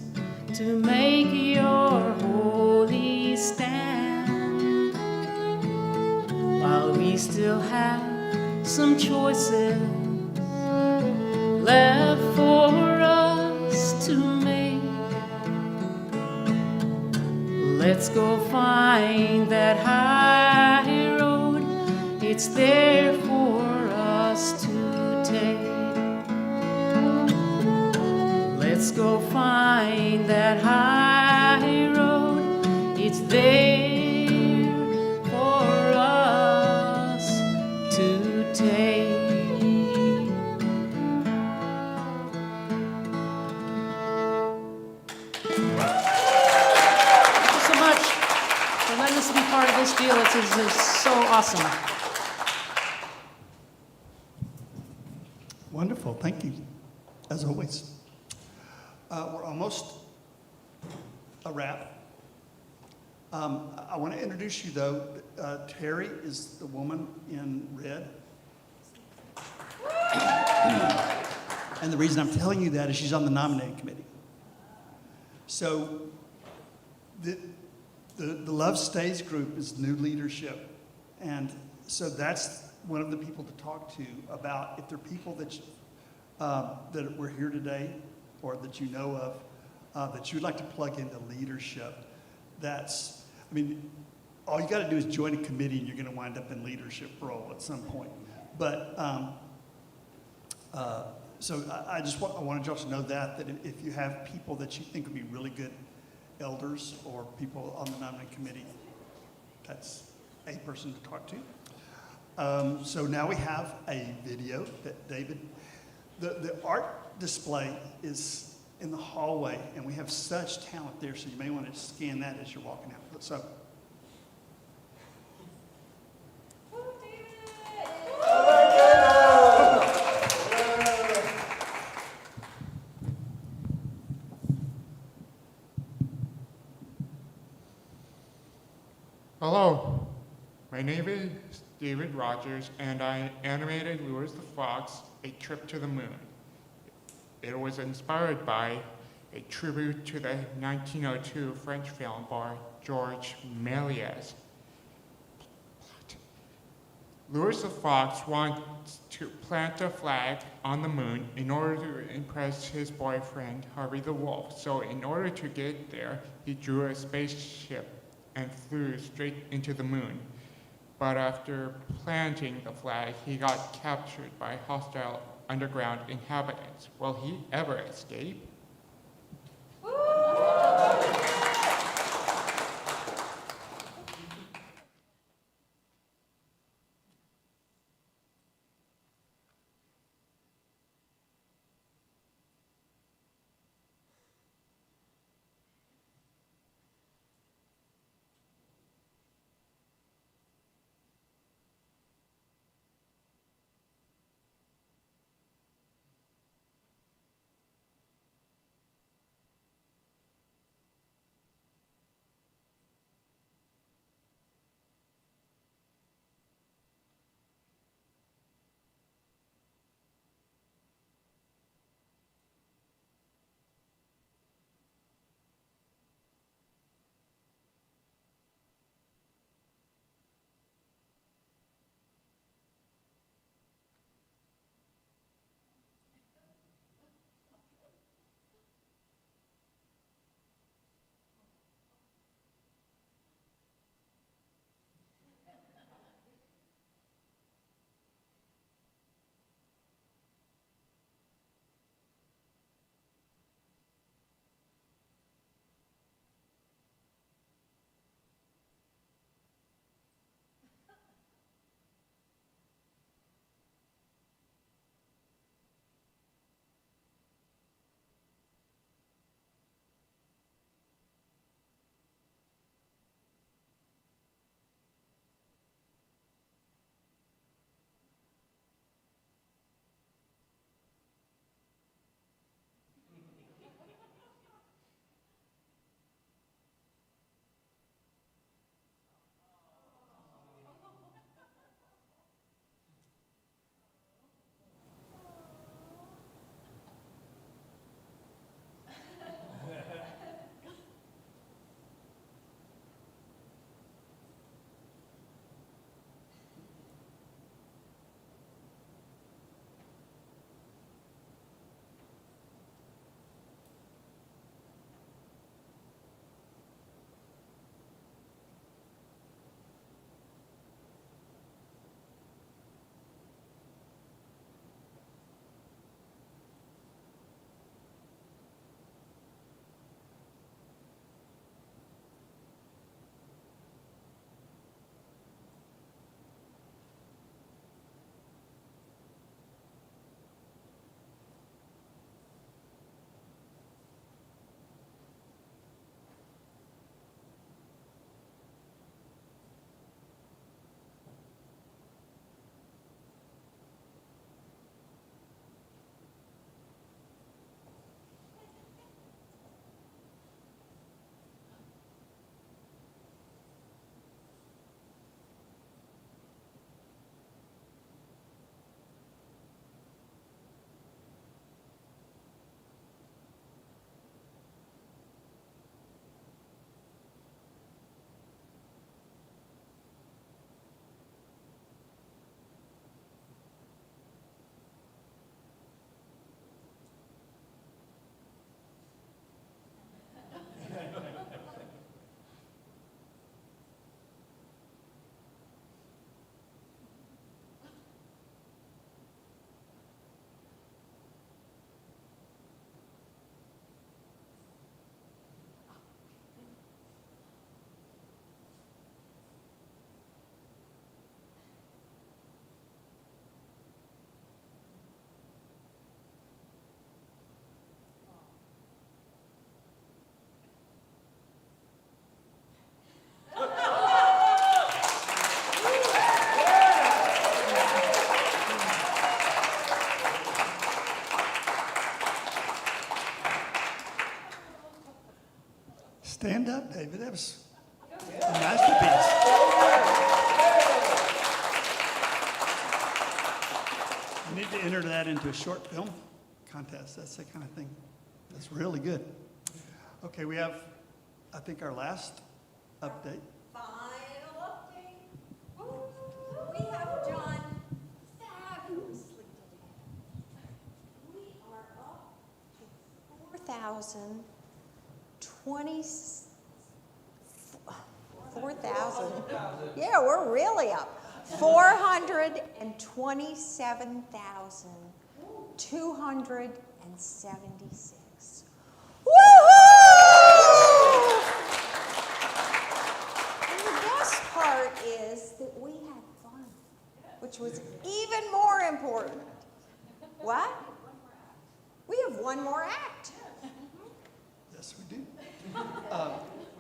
to make your holy stand, while we still have some choices left for us to make. Let's go find that high road, it's there for us to take. Let's go find that high road, it's there for us to take. Letting us be part of this deal. It's so awesome. Wonderful, thank you, as always. We're almost a wrap. I want to introduce you, though. Terry is the woman in red. And the reason I'm telling you that is she's on the nominating committee. So the Love Stays group is new leadership. And so that's one of the people to talk to about if there are people that were here today or that you know of that you would like to plug into leadership. All you got to do is join a committee and you're going to wind up in leadership role at some point. But so I wanted you all to know that if you have people that you think would be really good elders or people on the nominating committee, that's a person to talk to. So now we have a video that David, the art display is in the hallway, and we have such talent there, so you may want to scan that as you're walking out. So. Hello, my name is David Rogers, and I animated Lewis the Fox, A Trip to the Moon. It was inspired by a tribute to the 1902 French film by Georges Méliès. Lewis the Fox wants to plant a flag on the moon in order to impress his boyfriend, Harvey the Wolf. So in order to get there, he drew a spaceship and flew straight into the moon. But after planting the flag, he got captured by hostile underground inhabitants. Will he ever escape? Stand up, David. That was A masterpiece. We need to enter that into a short film contest. That's the kind of thing. That's really good. Okay, we have, I think, our last update. Final update. We have done fabulously today. We are up to 4,000. Yeah, we're really up. 427,276. Woohoo! And the best part is that we had fun, which was even more important. What? We have one more act. Yes, we do.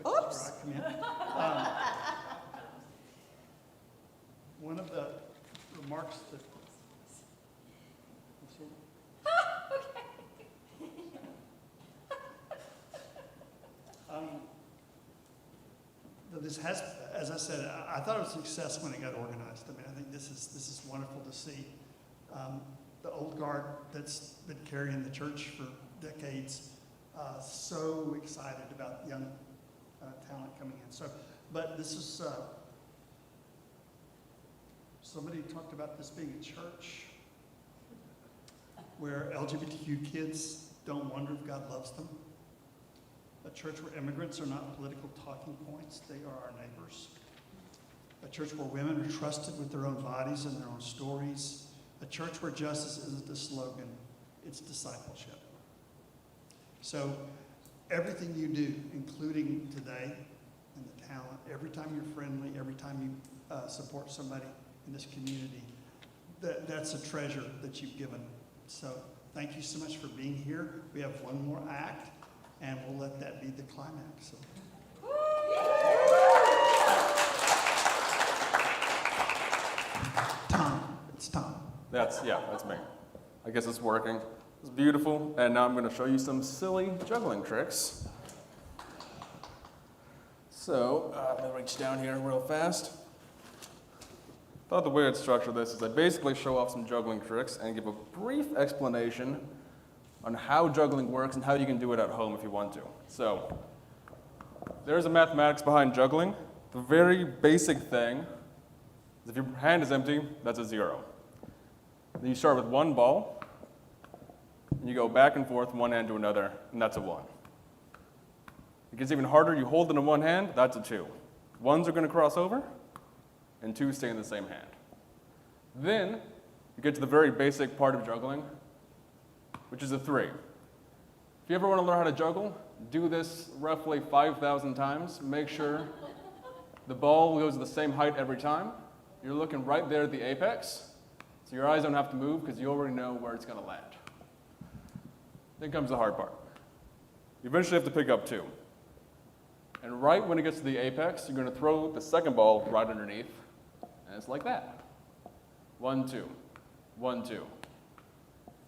Oops. Where I come in. One of the remarks that this has, as I said, I thought it was a success when it got organized. I mean, I think this is wonderful to see. The old guard that's been carrying the church for decades, so excited about young talent coming in. So, but this is, somebody talked about this being a church where LGBTQ kids don't wonder if God loves them. A church where immigrants are not political talking points, they are our neighbors. A church where women are trusted with their own bodies and their own stories. A church where justice isn't a slogan, it's discipleship. So everything you do, including today and the talent, every time you're friendly, every time you support somebody in this community, that's a treasure that you've given. So thank you so much for being here. We have one more act, and we'll let that be the climax. So. Tom, it's Tom. That's me. I guess it's working. It's beautiful, and now I'm going to show you some silly juggling tricks. So, I'm going to reach down here real fast. Thought the way I'd structure this is I basically show off some juggling tricks and give a brief explanation on how juggling works and how you can do it at home if you want to. So, there's the mathematics behind juggling. The very basic thing is if your hand is empty, that's a 0. Then you start with one ball, and you go back and forth from one hand to another, and that's a 1. It gets even harder. You hold it in one hand, that's a 2. 1s are going to cross over, and 2s stay in the same hand. Then you get to the very basic part of juggling, which is a 3. If you ever want to learn how to juggle, do this roughly 5,000 times. Make sure the ball goes the same height every time. You're looking right there at the apex, so your eyes don't have to move because you already know where it's going to land. Then comes the hard part. You eventually have to pick up 2. And right when it gets to the apex, you're going to throw the second ball right underneath, and it's like that. 1, 2, 1, 2.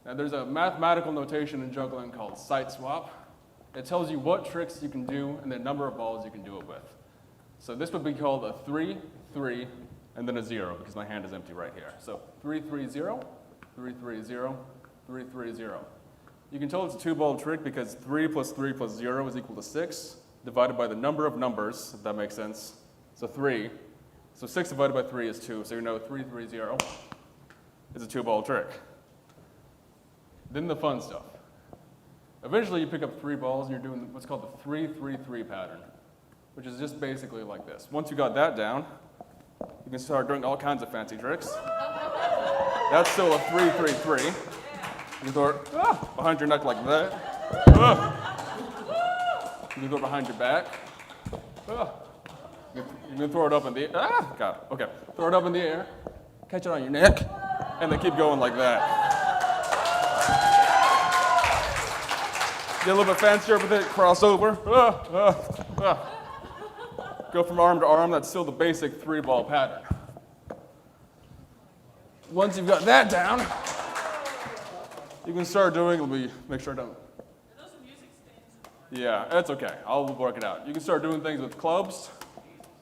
Now there's a mathematical notation in juggling called sight swap. It tells you what tricks you can do and the number of balls you can do it with. So this would be called a 3, 3, and then a 0 because my hand is empty right here. So 3, 3, 0, 3, 3, 0, 3, 3, 0. You can tell it's a 2-ball trick because 3 plus 3 plus 0 is equal to 6, divided by the number of numbers, if that makes sense. So 3. So 6 divided by 3 is 2, so you know 3, 3, 0 is a 2-ball trick. Then the fun stuff. Eventually you pick up 3 balls and you're doing what's called the 3, 3, 3 pattern, which is just basically like this. Once you got that down, you can start doing all kinds of fancy tricks. That's still a 3, 3, 3. You can throw it behind your neck like that. You can throw it behind your back. You can throw it up in the air. Got it. Okay. Throw it up in the air, catch it on your neck, and then keep going like that. Get a little bit fancier with it, cross over. Go from arm to arm, that's still the basic 3-ball pattern. Once you've got that down, you can start doing, let me make sure I don't. Are those music stands? Yeah, that's okay, I'll work it out. You can start doing things with clubs,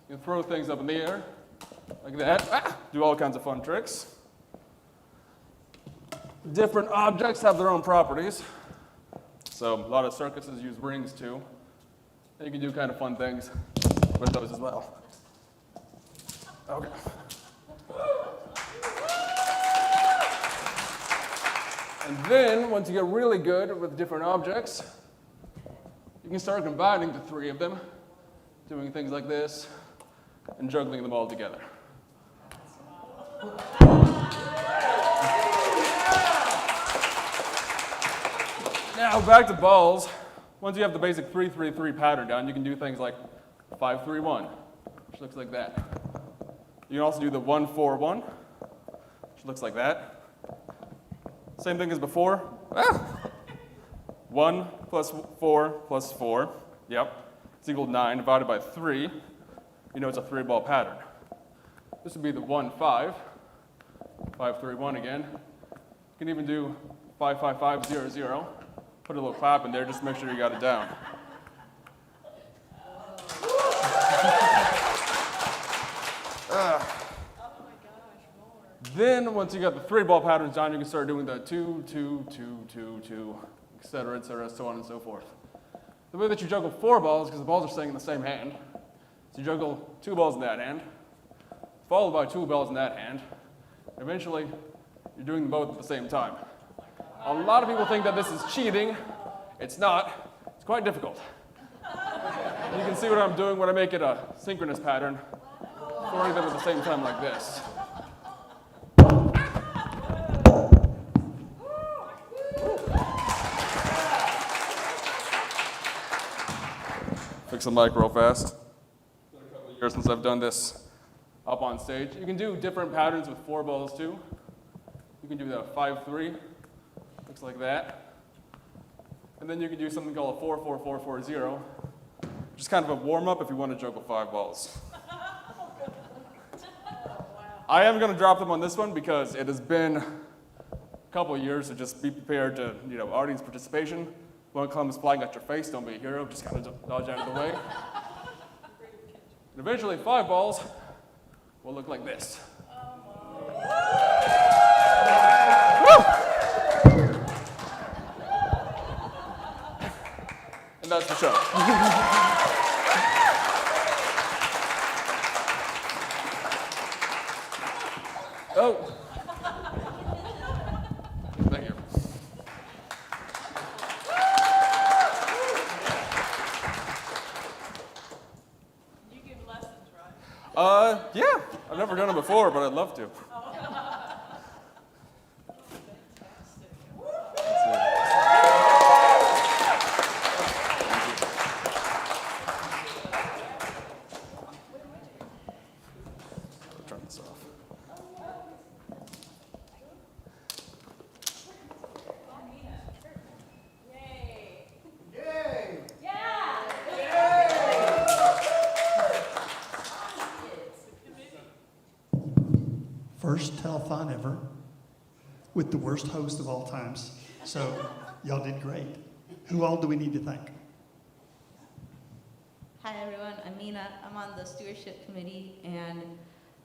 You can throw things up in the air like that. Do all kinds of fun tricks. Different objects have their own properties. So a lot of circuses use rings too. And you can do kind of fun things with those as well. Okay. And then, once you get really good with different objects, you can start combining the three of them, doing things like this, and juggling them all together. Now, back to balls. Once you have the basic 3-3-3 pattern down, you can do things like 5-3-1, which looks like that. You can also do the 1-4-1, which looks like that. Same thing as before. 1 plus 4 plus 4. Yep. It's equal to 9 divided by 3. You know it's a 3-ball pattern. This would be the 1-5. 5-3-1 again. You can even do 5-5-5-0-0. Put a little clap in there just to make sure you got it down. Then, once you got the 3-ball patterns down, you can start doing the 2, 2, 2, 2, 2, etc., so on and so forth. The way that you juggle 4 balls, because the balls are staying in the same hand, so you juggle 2 balls in that hand, followed by 2 balls in that hand. Eventually, you're doing them both at the same time. A lot of people think that this is cheating. It's not. It's quite difficult. And you can see what I'm doing when I make it a synchronous pattern, throwing them at the same time like this. Fix the mic real fast. It's been a couple of years since I've done this up on stage. You can do different patterns with 4 balls too. You can do the 5-3, looks like that. And then you can do something called a 4-4-4-4-0, which is kind of a warm-up if you want to juggle 5 balls. I am going to drop them on this one because it has been a couple of years, so just be prepared to, audience participation. One comes flying at your face, don't be a hero, just kind of dodge out of the way. And eventually 5 balls will look like this. And that's the show. Oh. Thank you. You give lessons, right? Yeah. I've never done it before, but I'd love to. Turn this off. First telethon ever with the worst host of all times. So y'all did great. Who all do we need to thank? Hi everyone, I'm Mina. I'm on the stewardship committee, and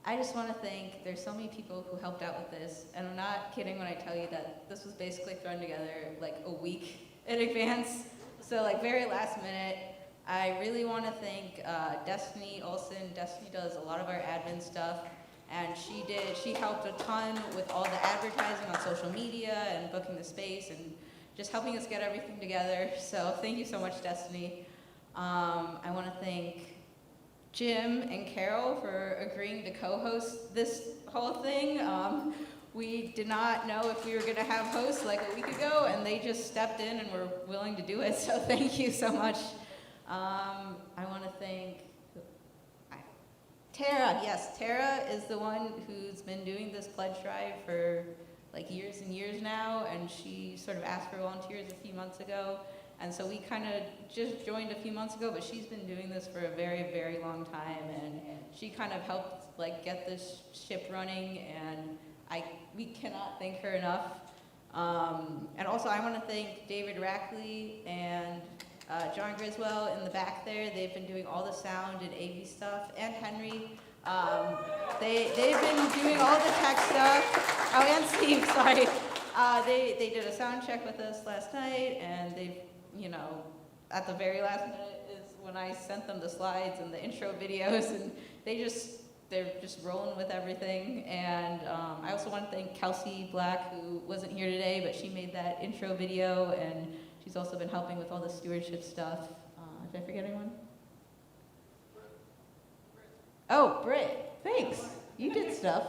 I just want to thank, there's so many people who helped out with this, and I'm not kidding when I tell you that this was basically thrown together like a week in advance, so like very last minute. I really want to thank Destiny Olson. Destiny does a lot of our admin stuff, and she helped a ton with all the advertising on social media and booking the space and just helping us get everything together. So thank you so much, Destiny. I want to thank Jim and Carol for agreeing to co-host this whole thing. We did not know if we were going to have hosts like a week ago, and they just stepped in and were willing to do it, so thank you so much. I want to thank Tara. Yes, Tara is the one who's been doing this pledge drive for like years and years now, and she sort of asked for volunteers a few months ago. And so we kind of just joined a few months ago, but she's been doing this for a very, very long time, and she kind of helped like get this ship running, and we cannot thank her enough. And also I want to thank David Rackley and John Griswell in the back there, they've been doing all the sound and AV stuff, and Henry. They've been doing all the tech stuff. Oh, and Steve, sorry. They did a sound check with us last night, and they've, at the very last minute is when I sent them the slides and the intro videos, and they're just rolling with everything. And I also want to thank Kelsey Black, who wasn't here today, but she made that intro video, and she's also been helping with all the stewardship stuff. Did I forget anyone? Oh, Britt, thanks. You did stuff.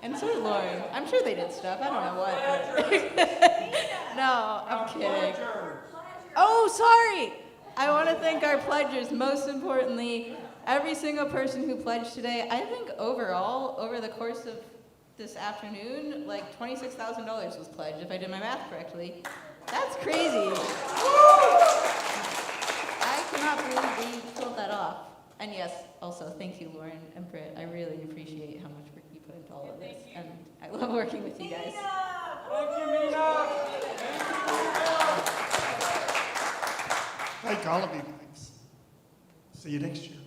And so did Lauren. I'm sure they did stuff. I don't know what. But no, I'm kidding. Oh, sorry. I want to thank our pledgers. Most importantly, every single person who pledged today. I think overall, over the course of this afternoon, like $26,000 was pledged, if I did my math correctly. That's crazy. I cannot believe we pulled that off. And yes, also, thank you, Lauren and Britt. I really appreciate how much work you put into all of this. And I love working with you guys. Thank you, Mina. Thank all of you guys. See you next year.